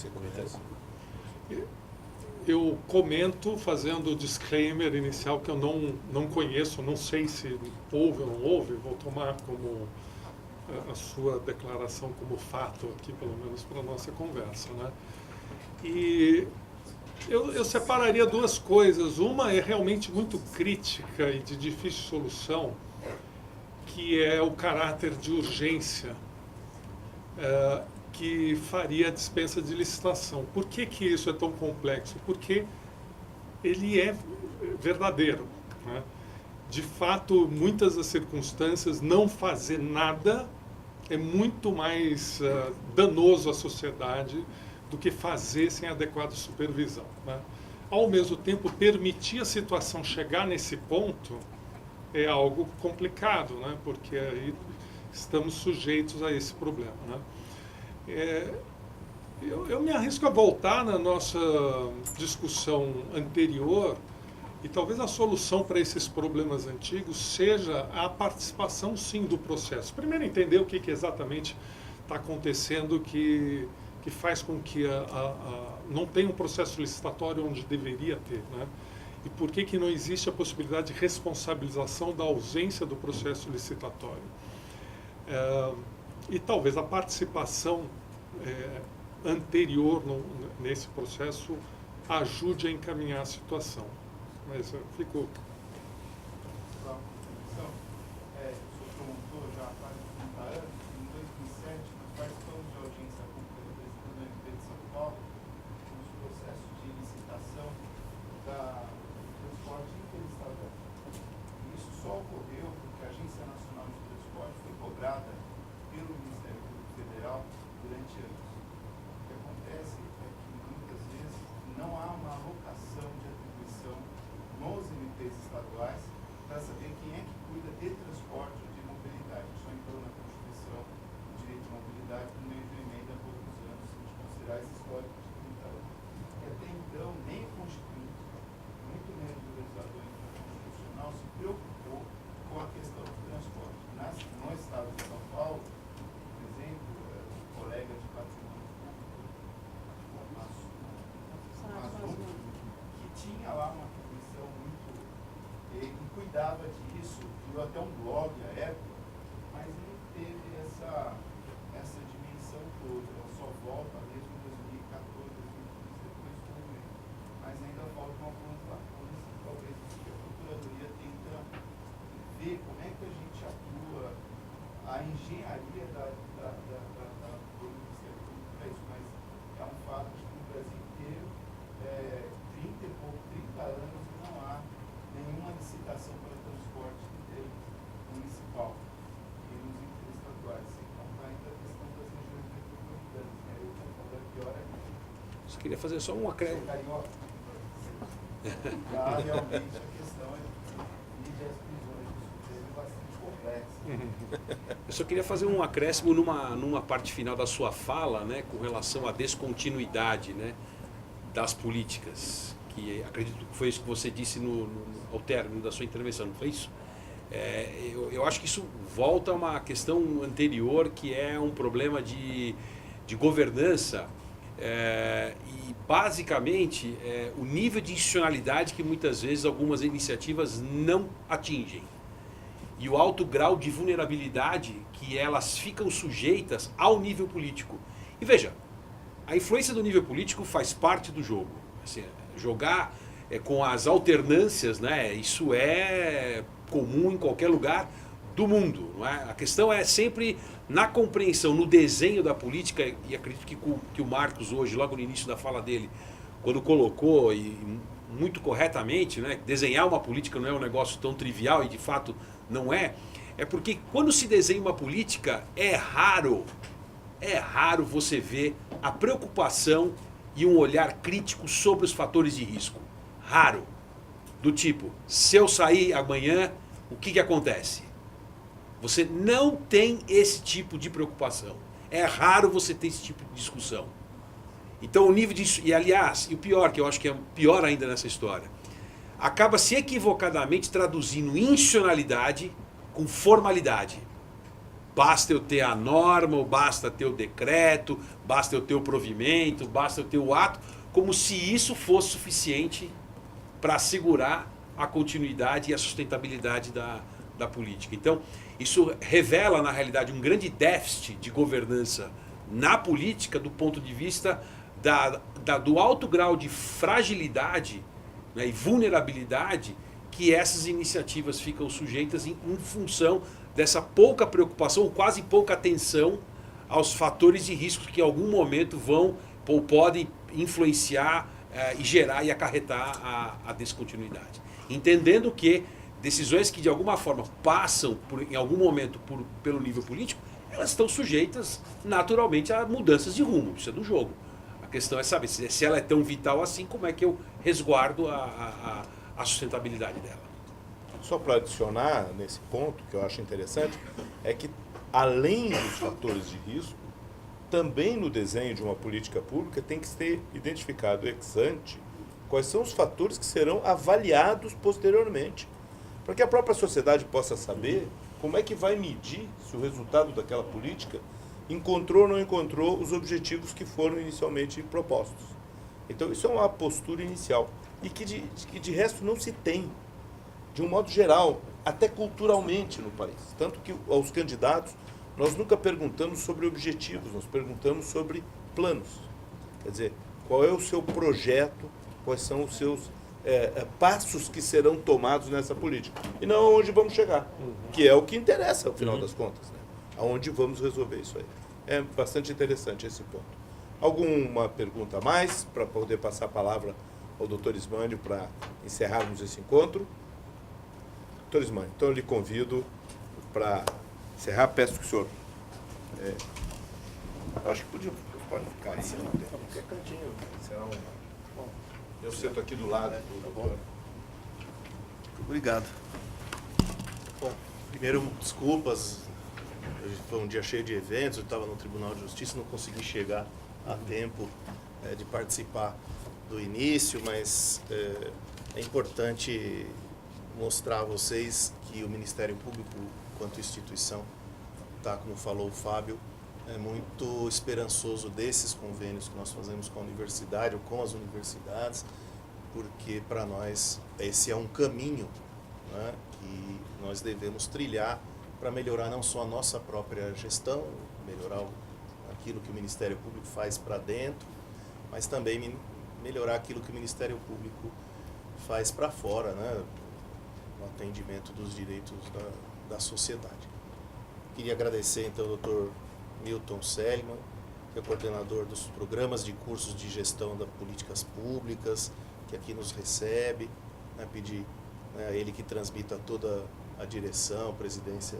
[SPEAKER 4] Você comenta isso?
[SPEAKER 3] Eu comento fazendo o disclaimer inicial que eu não conheço, não sei se houve ou não houve, vou tomar como a sua declaração como fato aqui, pelo menos para a nossa conversa, né? E eu separaria duas coisas. Uma é realmente muito crítica e de difícil solução, que é o caráter de urgência que faria a dispensa de licitação. Por que isso é tão complexo? Porque ele é verdadeiro, né? De fato, muitas das circunstâncias, não fazer nada é muito mais danoso à sociedade do que fazer sem adequada supervisão, né? Ao mesmo tempo, permitir a situação chegar nesse ponto é algo complicado, né? Porque aí estamos sujeitos a esse problema, né? Eu me arrisco a voltar na nossa discussão anterior, e talvez a solução para esses problemas antigos seja a participação, sim, do processo. Primeiro, entender o que exatamente está acontecendo que faz com que não tenha um processo licitatório onde deveria ter, né? E por que não existe a possibilidade de responsabilização da ausência do processo licitatório. E talvez a participação anterior nesse processo ajude a encaminhar a situação. Mas eu fico...
[SPEAKER 8] O senhor comentou já há quase 30 anos, em 2007, nós participamos de audiência pública do presidente do MP de São Paulo, nos processos de licitação do transporte interestadual. E isso só ocorreu porque a Agência Nacional de Transporte foi cobrada pelo Ministério Público Federal durante anos. O que acontece é que muitas vezes não há uma alocação de atribuição nos MPs estaduais para saber quem é que cuida de transporte ou de mobilidade. Isso entrou na Constituição do Direito de Mobilidade por meio de emenda há poucos anos, se a gente considerar esse histórico de 30 anos. E até então, nem o Constituinte, muito menos o legislador constitucional, se preocupou com a questão do transporte. No estado de São Paulo, por exemplo, um colega de patrimônio público, que tinha lá uma atribuição muito... Ele cuidava disso, criou até um blog à época, mas não teve essa dimensão toda. Ela só volta mesmo em 2014, 2015, depois do movimento. Mas ainda faltam algumas lacunas, talvez que a Procuradoria tenta ver como é que a gente atua a engenharia do Ministério Público para isso. Mas é um fato de que no Brasil inteiro, 30 anos, não há nenhuma licitação para transporte em termos municipal e nos interestaduais, sem contar ainda a questão das regiões metropolitanas, né? Eu estou falando pior aqui.
[SPEAKER 4] Você queria fazer só um acréscimo.
[SPEAKER 8] Realmente a questão é de as prisões do Supremo é bastante complexa.
[SPEAKER 4] Eu só queria fazer um acréscimo numa parte final da sua fala, né, com relação à descontinuidade, né, das políticas, que acredito que foi isso que você disse ao término da sua intervenção, não foi isso? Eu acho que isso volta a uma questão anterior, que é um problema de governança, e basicamente o nível de institucionalidade que muitas vezes algumas iniciativas não atingem, e o alto grau de vulnerabilidade que elas ficam sujeitas ao nível político. E veja, a influência do nível político faz parte do jogo. Assim, jogar com as alternâncias, né, isso é comum em qualquer lugar do mundo, não é? A questão é sempre na compreensão, no desenho da política, e acredito que o Marcos hoje, logo no início da fala dele, quando colocou, e muito corretamente, né, desenhar uma política não é um negócio tão trivial, e de fato não é porque quando se desenha uma política, é raro você ver a preocupação e um olhar crítico sobre os fatores de risco. Raro. Do tipo, se eu sair amanhã, o que acontece? Você não tem esse tipo de preocupação. É raro você ter esse tipo de discussão. Então o nível de... E aliás, e o pior, que eu acho que é pior ainda nessa história, acaba se equivocadamente traduzindo institucionalidade com formalidade. basta eu ter a norma, ou basta ter o decreto, basta eu ter o provimento, basta eu ter o ato, como se isso fosse suficiente para assegurar a continuidade e a sustentabilidade da política. Então, isso revela, na realidade, um grande déficit de governança na política do ponto de vista do alto grau de fragilidade, né, e vulnerabilidade que essas iniciativas ficam sujeitas em função dessa pouca preocupação, ou quase pouca atenção aos fatores de risco que em algum momento vão ou podem influenciar e gerar e acarretar a descontinuidade. Entendendo que decisões que de alguma forma passam em algum momento pelo nível político, elas estão sujeitas naturalmente a mudanças de rumo, isso é do jogo. A questão é saber se ela é tão vital assim, como é que eu resguardo a sustentabilidade dela.
[SPEAKER 2] Só para adicionar nesse ponto, que eu acho interessante, é que além dos fatores de risco, também no desenho de uma política pública tem que ser identificado ex ante quais são os fatores que serão avaliados posteriormente, para que a própria sociedade possa saber como é que vai medir se o resultado daquela política encontrou ou não encontrou os objetivos que foram inicialmente propostos. Então isso é uma postura inicial e que de resto não se tem, de um modo geral, até culturalmente no país. Tanto que aos candidatos nós nunca perguntamos sobre objetivos, nós perguntamos sobre planos. Quer dizer, qual é o seu projeto, quais são os seus passos que serão tomados nessa política. E não aonde vamos chegar, que é o que interessa, ao final das contas, né? Aonde vamos resolver isso aí. É bastante interessante esse ponto. Alguma pergunta a mais, para poder passar a palavra ao doutor Ismânio para encerrarmos esse encontro? Doutor Ismânio, então eu lhe convido para encerrar. Peço que o senhor... acho que pode ficar aí. Qualquer cantinho, será eu sento aqui do lado.
[SPEAKER 6] Obrigado. Bom, primeiro, desculpas. Hoje foi um dia cheio de eventos, eu estava no Tribunal de Justiça, não consegui chegar a tempo de participar do início, mas é importante mostrar a vocês que o Ministério Público, enquanto instituição, tá, como falou o Fábio, é muito esperançoso desses convênios que nós fazemos com a universidade ou com as universidades, porque para nós esse é um caminho, né, que nós devemos trilhar para melhorar não só a nossa própria gestão, melhorar aquilo que o Ministério Público faz para dentro, mas também melhorar aquilo que o Ministério Público faz para fora, né, no atendimento dos direitos da sociedade. Queria agradecer então ao Dr. Milton Seligman, que é coordenador dos programas de cursos de gestão das políticas públicas, que aqui nos recebe, né, pedir, né, a ele que transmita toda a direção, a presidência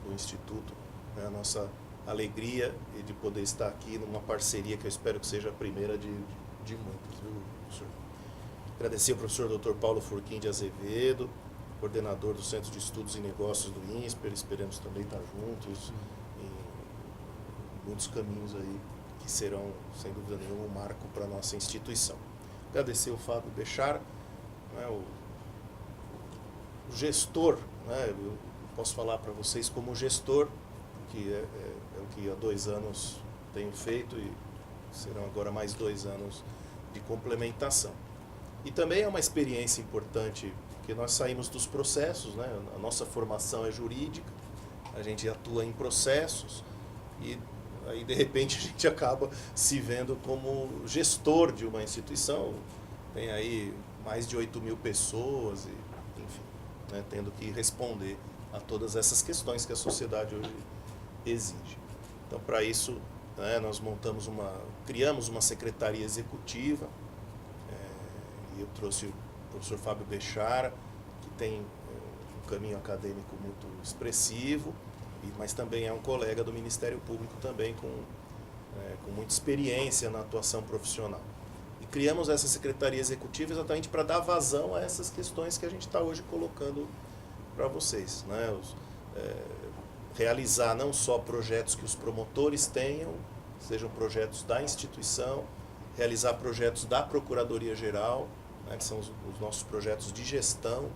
[SPEAKER 6] do Instituto, né, a nossa alegria de poder estar aqui numa parceria que eu espero que seja a primeira de muitas, viu, professor? Agradecer ao professor Dr. Paulo Furquim de Azevedo, coordenador do Centro de Estudos e Negócios do INSPER, esperamos também estar juntos em muitos caminhos aí que serão, sem dúvida nenhuma, um marco para a nossa instituição. Agradecer ao Fábio Bechara, né, o gestor, né, eu posso falar para vocês como gestor, que é o que há 2 anos tenho feito e serão agora mais 2 anos de complementação. E também é uma experiência importante, porque nós saímos dos processos, né? A nossa formação é jurídica, a gente atua em processos e aí de repente a gente acaba se vendo como gestor de uma instituição, tem aí mais de 8.000 pessoas, e, enfim, né? Tendo que responder a todas essas questões que a sociedade hoje exige. Então, para isso, né, nós criamos uma secretaria executiva, e eu trouxe o professor Fábio Bechara, que tem um caminho acadêmico muito expressivo, mas também é um colega do Ministério Público também com muita experiência na atuação profissional. E criamos essa secretaria executiva exatamente para dar vazão a essas questões que a gente está hoje colocando para vocês, né? Realizar não só projetos que os promotores tenham, sejam projetos da instituição, realizar projetos da Procuradoria-Geral, né, que são os nossos projetos de gestão.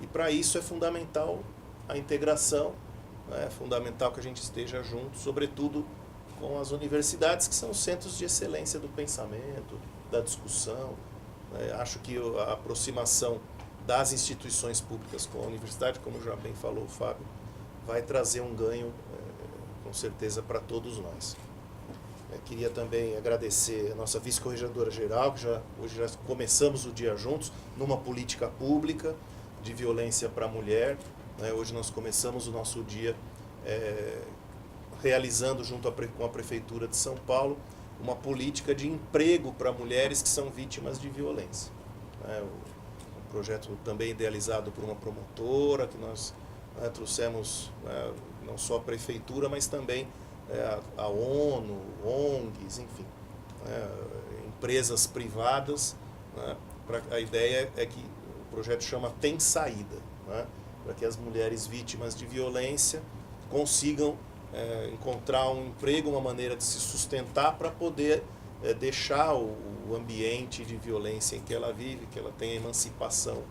[SPEAKER 6] E para isso é fundamental a integração É fundamental que a gente esteja junto, sobretudo com as universidades, que são os centros de excelência do pensamento, da discussão. Acho que a aproximação das instituições públicas com a universidade, como já bem falou o Fábio, vai trazer um ganho, com certeza, para todos nós. Queria também agradecer a nossa vice-corregedora-geral, que hoje já começamos o dia juntos, numa política pública de violência para a mulher. Hoje nós começamos o nosso dia realizando, junto com a Prefeitura de São Paulo, uma política de emprego para mulheres que são vítimas de violência. Um projeto também idealizado por uma promotora, que nós trouxemos não só a Prefeitura, mas também a ONU, ONGs, enfim, empresas privadas. A ideia é que o projeto chama Tem Saída, para que as mulheres vítimas de violência consigam encontrar um emprego, uma maneira de se sustentar para poder deixar o ambiente de violência em que ela vive, que ela tenha emancipação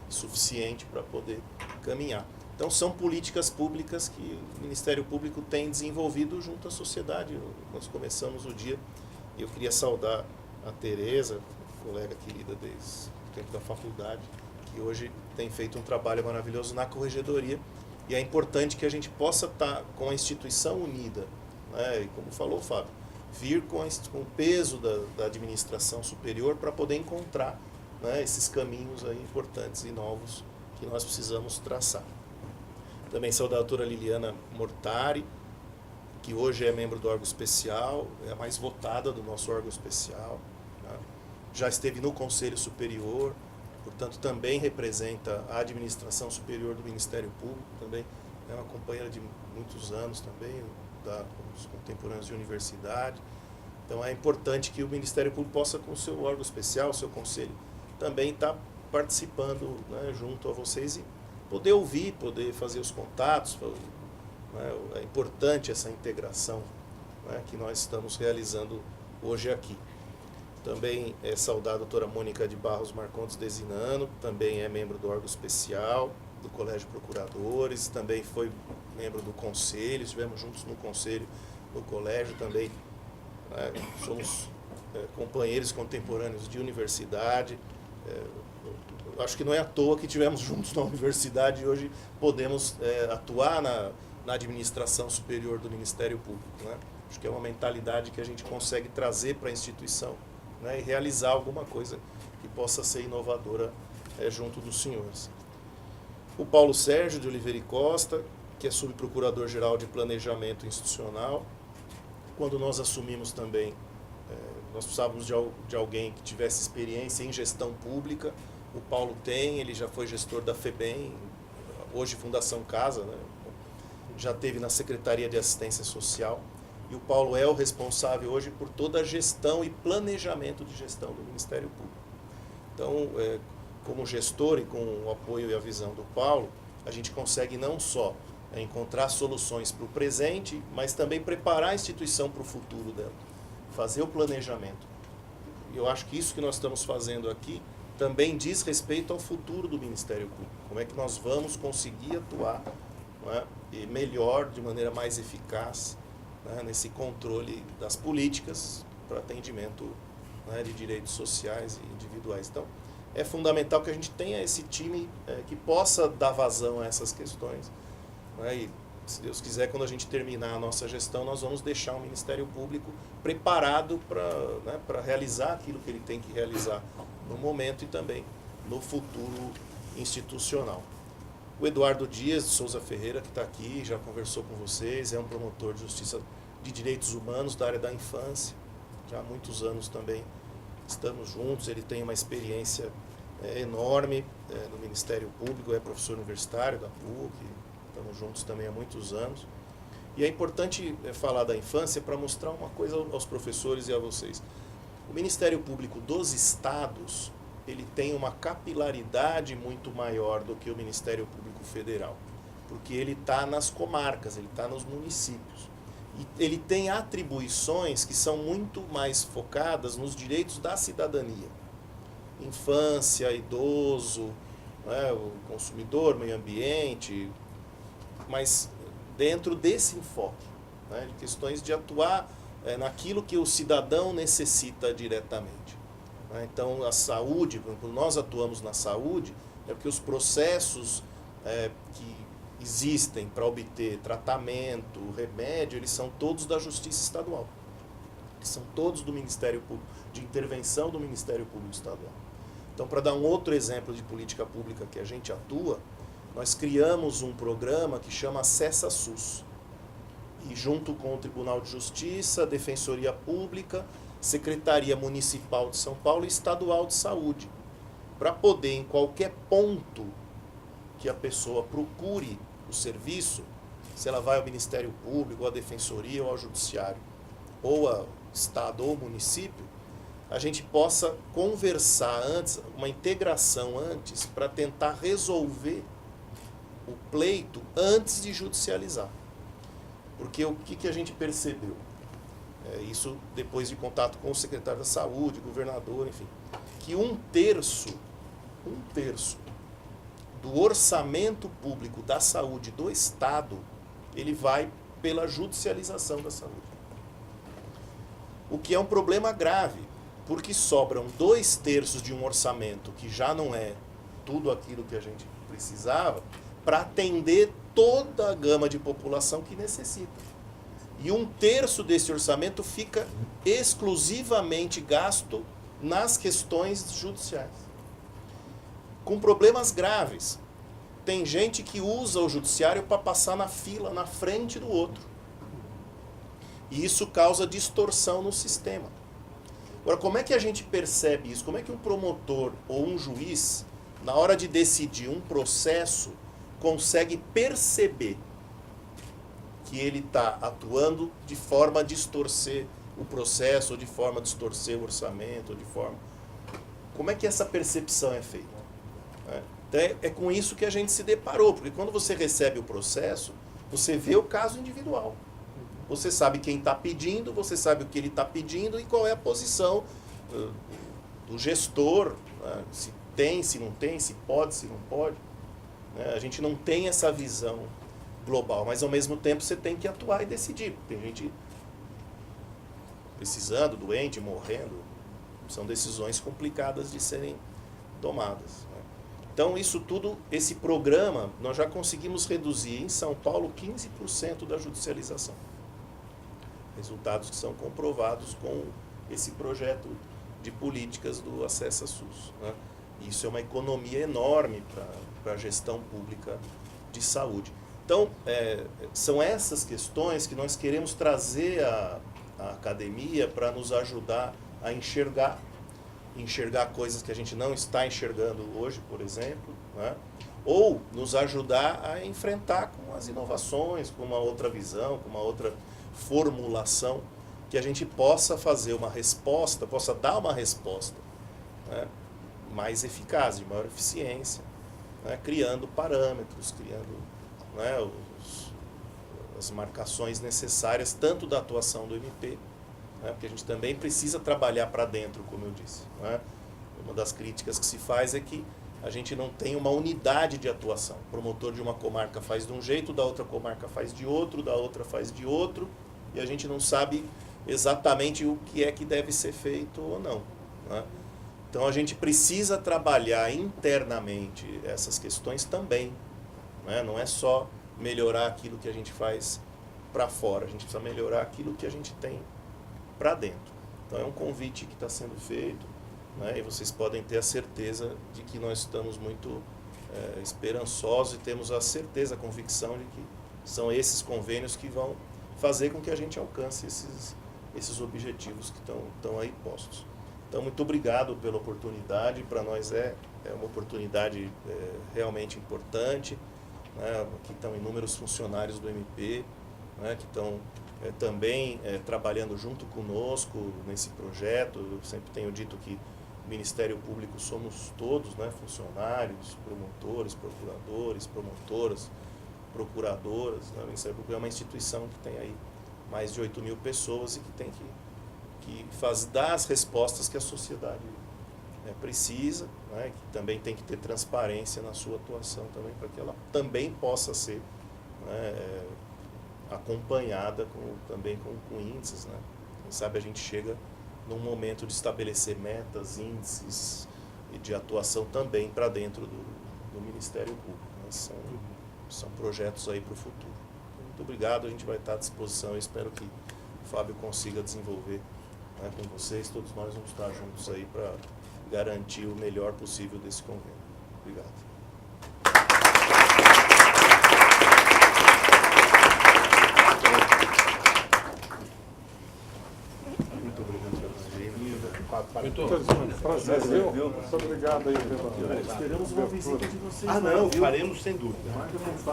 [SPEAKER 6] suficiente para poder caminhar. Então são políticas públicas que o Ministério Público tem desenvolvido junto à sociedade. Nós começamos o dia e eu queria saudar a Tereza, colega querida desde o tempo da faculdade, que hoje tem feito um trabalho maravilhoso na corregedoria. E é importante que a gente possa estar com a instituição unida, e como falou o Fábio, vir com o peso da administração superior para poder encontrar esses caminhos aí importantes e novos que nós precisamos traçar. Também saudar a doutora Liliana Mortari, que hoje é membro do órgão especial, é a mais votada do nosso órgão especial, já esteve no Conselho Superior, portanto também representa a administração superior do Ministério Público, também é uma companheira de muitos anos também, dos contemporâneos de universidade. Então é importante que o Ministério Público possa, com o seu órgão especial, o seu conselho, também estar participando junto a vocês e poder ouvir, poder fazer os contatos. É importante essa integração que nós estamos realizando hoje aqui. Também saudar a doutora Mônica de Barros Marcondes Desinano, que também é membro do órgão especial, do Colégio de Procuradores, também foi membro do conselho, estivemos juntos no conselho, no colégio também. Somos companheiros contemporâneos de universidade. Acho que não é à toa que estivemos juntos na universidade e hoje podemos atuar na administração superior do Ministério Público. Acho que é uma mentalidade que a gente consegue trazer para a instituição e realizar alguma coisa que possa ser inovadora junto dos senhores. O Paulo Sérgio de Oliveira e Costa, que é subprocurador-geral de Planejamento Institucional. Quando nós assumimos também, nós precisávamos de alguém que tivesse experiência em gestão pública. O Paulo tem, ele já foi gestor da FEBEM, hoje Fundação Casa, já teve na Secretaria de Assistência Social. E o Paulo é o responsável hoje por toda a gestão e planejamento de gestão do Ministério Público. Então, como gestor e com o apoio e a visão do Paulo, a gente consegue não só encontrar soluções para o presente, mas também preparar a instituição para o futuro dela, fazer o planejamento. E eu acho que isso que nós estamos fazendo aqui também diz respeito ao futuro do Ministério Público. Como é que nós vamos conseguir atuar e melhor, de maneira mais eficaz, nesse controle das políticas para atendimento de direitos sociais e individuais. Então, é fundamental que a gente tenha esse time que possa dar vazão a essas questões. E, se Deus quiser, quando a gente terminar a nossa gestão, nós vamos deixar o Ministério Público preparado para realizar aquilo que ele tem que realizar no momento e também no futuro institucional. O Eduardo Dias de Souza Ferreira, que está aqui, já conversou com vocês, é um promotor de justiça de direitos humanos da área da infância. Já há muitos anos também estamos juntos, ele tem uma experiência enorme no Ministério Público, é professor universitário da PUC, estamos juntos também há muitos anos. E é importante falar da infância para mostrar uma coisa aos professores e a vocês. O Ministério Público dos Estados, ele tem uma capilaridade muito maior do que o Ministério Público Federal, porque ele está nas comarcas, ele está nos municípios. E ele tem atribuições que são muito mais focadas nos direitos da cidadania. Infância, idoso, o consumidor, meio ambiente, mas dentro desse enfoque, né, de questões de atuar naquilo que o cidadão necessita diretamente. Né? Então, a saúde, quando nós atuamos na saúde, é porque os processos que existem para obter tratamento, remédio, eles são todos da Justiça Estadual. Eles são todos do Ministério Público, de intervenção do Ministério Público Estadual. Então, para dar um outro exemplo de política pública que a gente atua, nós criamos um programa que chama Acessa SUS. E junto com o Tribunal de Justiça, a Defensoria Pública, Secretaria Municipal de São Paulo e Estadual de Saúde, para poder, em qualquer ponto que a pessoa procure o serviço, se ela vai ao Ministério Público, ou à Defensoria, ou ao Judiciário, ou ao Estado ou ao município, a gente possa conversar antes, uma integração antes, para tentar resolver o pleito antes de judicializar. Porque o que a gente percebeu? Isso depois de contato com o secretário da Saúde, governador, enfim, que um terço do orçamento público da saúde do Estado, ele vai pela judicialização da saúde. O que é um problema grave, porque sobram 2/3 de um orçamento que já não é tudo aquilo que a gente precisava, para atender toda a gama de população que necessita. E 1/3 desse orçamento fica exclusivamente gasto nas questões judiciais. Com problemas graves. Tem gente que usa o judiciário para passar na fila, na frente do outro. E isso causa distorção no sistema. Agora, como é que a gente percebe isso? Como é que um promotor ou um juiz, na hora de decidir um processo, consegue perceber que ele está atuando de forma a distorcer o processo, ou de forma a distorcer o orçamento, ou de forma... Como é que essa percepção é feita? Então é com isso que a gente se deparou, porque quando você recebe o processo, você vê o caso individual. Você sabe quem está pedindo, você sabe o que ele está pedindo e qual é a posição do gestor, né? Se tem, se não tem, se pode, se não pode. A gente não tem essa visão global, mas ao mesmo tempo você tem que atuar e decidir. Tem gente precisando, doente, morrendo. São decisões complicadas de serem tomadas. Então isso tudo, esse programa, nós já conseguimos reduzir em São Paulo 15% da judicialização. Resultados que são comprovados com esse projeto de políticas do Acessa SUS. Né? Isso é uma economia enorme para a gestão pública de saúde. Então, são essas questões que nós queremos trazer à academia para nos ajudar a enxergar coisas que a gente não está enxergando hoje, por exemplo, né? Ou nos ajudar a enfrentar com as inovações, com uma outra visão, com uma outra formulação, que a gente possa fazer uma resposta, possa dar uma resposta, né, mais eficaz, de maior eficiência, né, criando parâmetros, criando, né, as marcações necessárias, tanto da atuação do MP, né, porque a gente também precisa trabalhar para dentro, como eu disse. Né? Uma das críticas que se faz é que a gente não tem uma unidade de atuação. O promotor de uma comarca faz de um jeito, da outra comarca faz de outro, da outra faz de outro, e a gente não sabe exatamente o que é que deve ser feito ou não. Né? Então a gente precisa trabalhar internamente essas questões também. Né? Não é só melhorar aquilo que a gente faz para fora, a gente precisa melhorar aquilo que a gente tem para dentro. Então é um convite que está sendo feito, né? E vocês podem ter a certeza de que nós estamos muito esperançosos e temos a certeza, a convicção de que são esses convênios que vão fazer com que a gente alcance esses objetivos que estão aí postos. Então, muito obrigado pela oportunidade. Para nós é uma oportunidade realmente importante. Né? Aqui estão inúmeros funcionários do MP, né? Que estão também trabalhando junto conosco nesse projeto. Eu sempre tenho dito que o Ministério Público somos todos, né? Funcionários, promotores, procuradores, promotoras, procuradoras. Né? O Ministério Público é uma instituição que tem aí mais de 8.000 pessoas e que tem que dar as respostas que a sociedade precisa, né? Que também tem que ter transparência na sua atuação também, para que ela também possa ser, né, acompanhada também com índices, né? Quem sabe a gente chega num momento de estabelecer metas, índices e de atuação também para dentro do Ministério Público, né? São projetos aí para o futuro. Muito obrigado, a gente vai estar à disposição. Eu espero que o Fábio consiga desenvolver, né, com vocês. Todos nós vamos estar juntos aí para garantir o melhor possível desse convênio. Obrigado. Muito obrigado pela
[SPEAKER 3] Prazer, viu? Muito obrigado aí pela...
[SPEAKER 6] Esperamos uma visita de vocês.
[SPEAKER 2] Ah, não, faremos sem dúvida.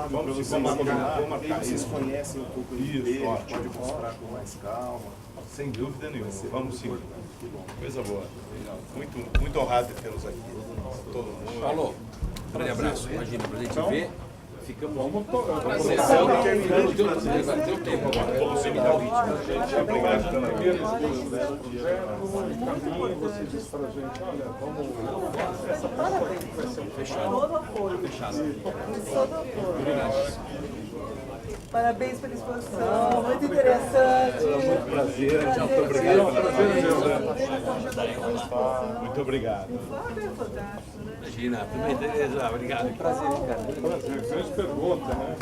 [SPEAKER 6] Vamos
[SPEAKER 2] marcar
[SPEAKER 6] vocês
[SPEAKER 2] isso.
[SPEAKER 6] conhecem um pouco
[SPEAKER 2] Isso,
[SPEAKER 6] dele,
[SPEAKER 2] ótimo.
[SPEAKER 6] pode mostrar com mais calma.
[SPEAKER 2] Sem dúvida nenhuma. Vamos sim. Coisa boa. Muito honrado de tê-los aqui. Todo mundo.
[SPEAKER 4] Paulo, um grande abraço. Imagina, pra gente ver. Ficamos
[SPEAKER 3] Vamos
[SPEAKER 4] terminando. Deu tempo agora. Vamos terminar o ritmo.
[SPEAKER 3] Gente, obrigado pela primeira exposição do projeto, o caminho, você disse pra gente, olha, vamos... Essa parte vai ser
[SPEAKER 4] Fechado. Fechado.
[SPEAKER 3] Obrigado.
[SPEAKER 9] Parabéns pela exposição, muito interessante.
[SPEAKER 2] Muito prazer. Muito obrigado. Muito obrigado.
[SPEAKER 9] O Fábio é fantástico, né?
[SPEAKER 4] Imagina, beleza. Obrigado.
[SPEAKER 9] Prazer, cara.
[SPEAKER 3] Prazer, grande pergunta, né?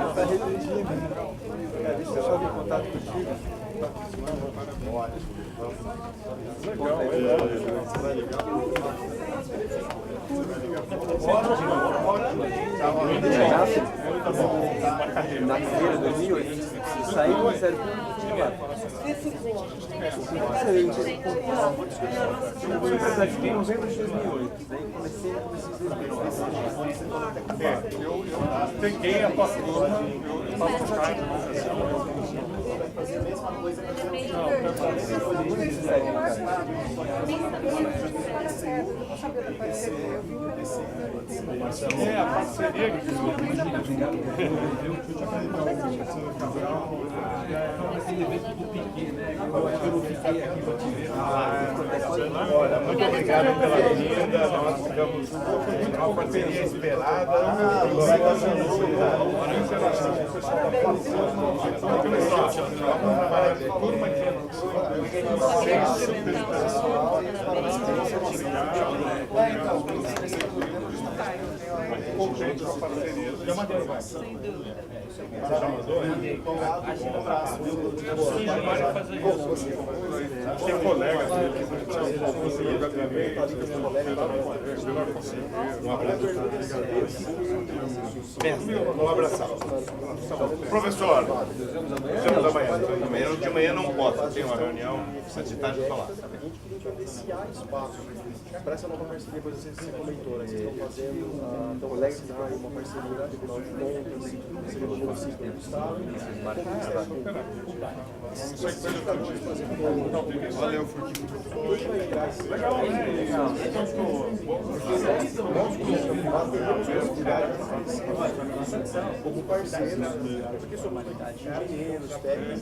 [SPEAKER 9] Está redirigindo. Deixa eu só vir em contato contigo. Na feira de 2008, saiu do Ministério Público e lá. Eu fui prestativo em novembro de 2008, daí comecei em 2009.
[SPEAKER 3] Eu peguei a tua turma, eu faço parte a parceria que
[SPEAKER 2] Olha, muito obrigado pela vinda. Nós ficamos uma parceria esperada.
[SPEAKER 3] contente com a parceria. Já mandei no banco.
[SPEAKER 9] Sem dúvida.
[SPEAKER 3] Você já mandou? Um abraço. Tem colegas dele que não conseguiram gabinete,
[SPEAKER 2] Um abraço. Um abração. Professor, vemos amanhã. De manhã não posso, tem uma reunião, de tarde falar.
[SPEAKER 10] A gente queria evidenciar espaço para essa nova parceria, por exemplo, você comentou, né? Vocês estão fazendo, estão colegiando uma parceria de final de contas, seria no município do Estado,
[SPEAKER 2] Valeu, Furtinho.
[SPEAKER 3] Legal, né?
[SPEAKER 10] como parceiros, porque somos engenheiros, técnicos,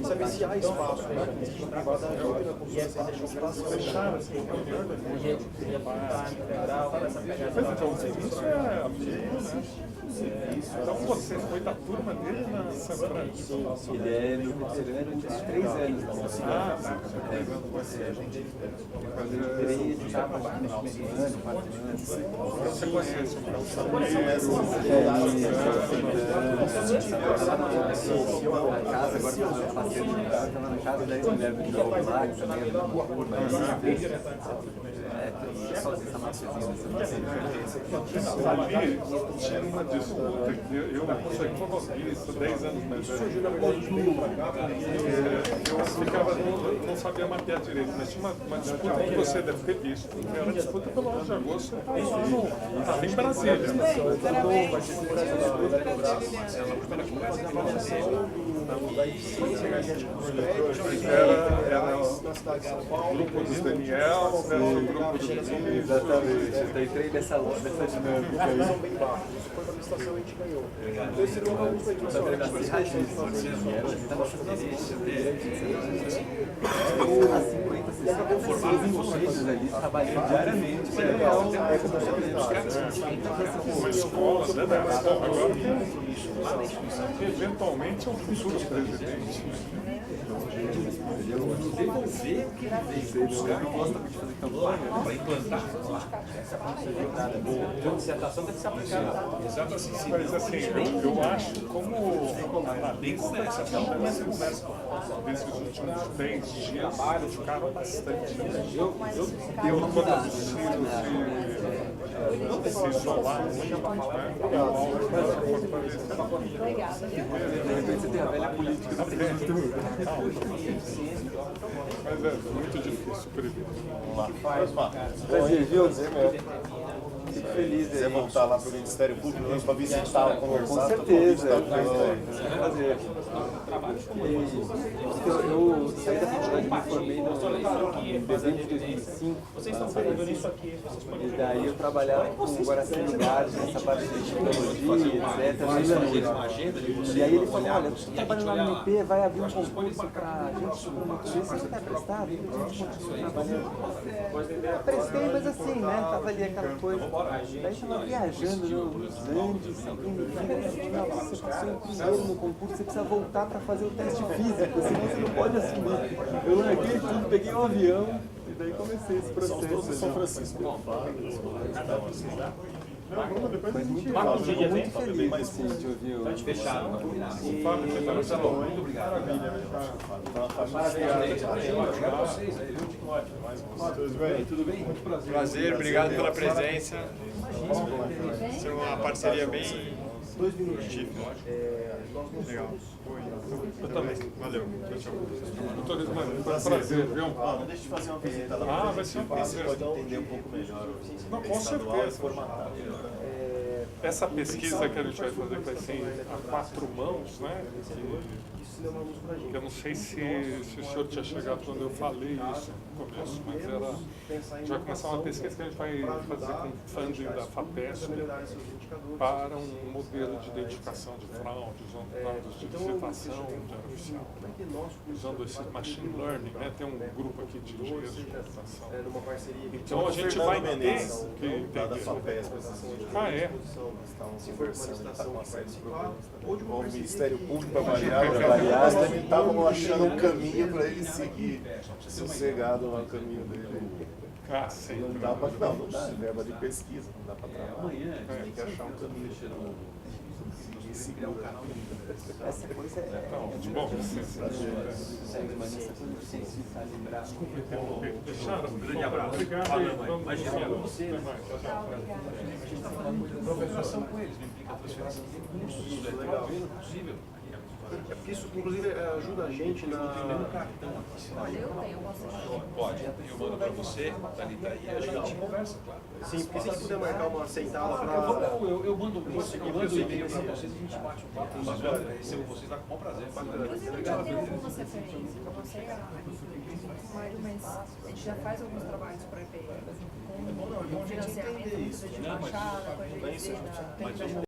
[SPEAKER 10] saber se há espaço para a iniciativa privada ajude na construção dessa espaço.
[SPEAKER 3] Fechar assim, isso é absurdo, né? Então você foi da turma dele na Assembleia?
[SPEAKER 9] Ele é meu veterano de 3 anos da nossa.
[SPEAKER 3] Ah, tá.
[SPEAKER 9] Ele estava lá no primeiro ano, 4 anos.
[SPEAKER 3] Você conhece o
[SPEAKER 9] A casa, agora eu passei de casa, estava na casa da ex-mulher do João lá, que também é da só essa
[SPEAKER 3] ali tinha uma disputa que eu sou economista, 10 anos mais velho. Eu ficava, não sabia mapear direito, mas tinha uma disputa que você deve ter visto, que era a disputa pelo 11 de agosto, estava em Brasília.
[SPEAKER 10] da eficiência energética dos prédios, na cidade de São Paulo.
[SPEAKER 3] Grupo dos Daniel, versus o grupo do Vinícius.
[SPEAKER 9] Exatamente, eu entrei nessa dinâmica aí.
[SPEAKER 10] São bem baixos. Isso foi para a licitação, a gente ganhou. Então esse seria um caminho para a gente fazer
[SPEAKER 9] ali, trabalhando diariamente. Isso é legal.
[SPEAKER 3] Uma escola, né? Agora, eventualmente é um futuro presidente.
[SPEAKER 9] Devolver o que ele veio buscar, gosta de fazer campanha para implantar. A dissertação deve ser aplicada. Exatamente.
[SPEAKER 3] Mas assim, eu acho como tem conversação desses últimos 10 dias ficaram bastante. Eu não vou se isolar muito, né?
[SPEAKER 9] De repente você tem a velha política do
[SPEAKER 3] Mas é muito difícil prever.
[SPEAKER 9] Prazer, viu? Fico feliz
[SPEAKER 6] Se você
[SPEAKER 9] aí.
[SPEAKER 6] voltar lá para o Ministério Público, para visitar, conversar,
[SPEAKER 9] Com certeza. Prazer. Eu saí da faculdade e me formei em dezembro de 2005. E daí eu trabalhava com o Guaracini Gás, nessa parte de tecnologia, etc. E aí ele falou, olha, você trabalha lá no MP, vai abrir um concurso para gente promotor. Você não está prestado? A gente continua trabalhando. Eu prestei, mas assim, né? Tava ali aquela coisa. Daí estava viajando nos Andes, alguém me disse, não, você passou em primeiro no concurso, você precisa voltar para fazer o teste físico, senão você não pode assumir. Eu larguei tudo, peguei um avião e daí comecei esse processo.
[SPEAKER 6] São Francisco.
[SPEAKER 9] Mas muito legal, fico muito feliz assim, de ouvir o...
[SPEAKER 3] Fechado.
[SPEAKER 6] Muito obrigado.
[SPEAKER 10] Tudo bem?
[SPEAKER 11] Prazer, obrigado pela presença. Isso é uma parceria bem
[SPEAKER 10] 2 minutos.
[SPEAKER 11] legal.
[SPEAKER 3] Eu também. Valeu. Tchau, tchau. Doutor Ismael, foi um prazer, viu?
[SPEAKER 6] Não deixa de fazer uma visita lá.
[SPEAKER 3] Vai ser um prazer.
[SPEAKER 6] Você pode entender um pouco melhor
[SPEAKER 3] Não,
[SPEAKER 6] o
[SPEAKER 3] com
[SPEAKER 6] estadual e
[SPEAKER 3] certeza.
[SPEAKER 6] formatar melhor.
[SPEAKER 3] Essa pesquisa que a gente vai fazer vai ser a 4 mãos, né? Que eu não sei se o senhor tinha chegado quando eu falei isso no começo, mas era, a gente vai começar uma pesquisa que a gente vai fazer com funding da FAPESP para um modelo de identificação de fraude, usando dados de dissertação, de área oficial, usando esse machine learning, né? Tem um grupo aqui de engenheiros de computação. Então a gente vai ter que entender. É?
[SPEAKER 10] Se for uma licitação que participar, ou de uma
[SPEAKER 6] O
[SPEAKER 10] parceria
[SPEAKER 6] Ministério
[SPEAKER 10] que-
[SPEAKER 6] Público para variar, nós também estávamos achando um caminho para ele seguir sossegado lá o caminho dele.
[SPEAKER 3] Sim.
[SPEAKER 6] Não dá, é verba de pesquisa, não dá para trabalhar. Tem que achar um caminho e seguir o caminho.
[SPEAKER 9] Essa coisa é...
[SPEAKER 3] Bom,
[SPEAKER 9] segue, mas essa coisa de sensibilizar, lembrar.
[SPEAKER 3] deixaram. Um grande abraço. Obrigado.
[SPEAKER 10] Professor, com eles, me implica a transferência de recursos, legal. Possível. É porque isso, inclusive, ajuda a gente na...
[SPEAKER 7] Olha, eu tenho, posso
[SPEAKER 4] Pode, eu mando para você, Thalita, e a gente conversa, claro.
[SPEAKER 10] Sim, porque se a gente puder marcar uma sentada para...
[SPEAKER 4] Eu mando um e-mail para vocês e a gente bate um papo. Eu recebo vocês lá com o maior prazer.
[SPEAKER 7] Inclusive, eu já tenho algumas referências para você, mas a gente já faz alguns trabalhos para EPE, com financiamento, de fachada, com a GC da...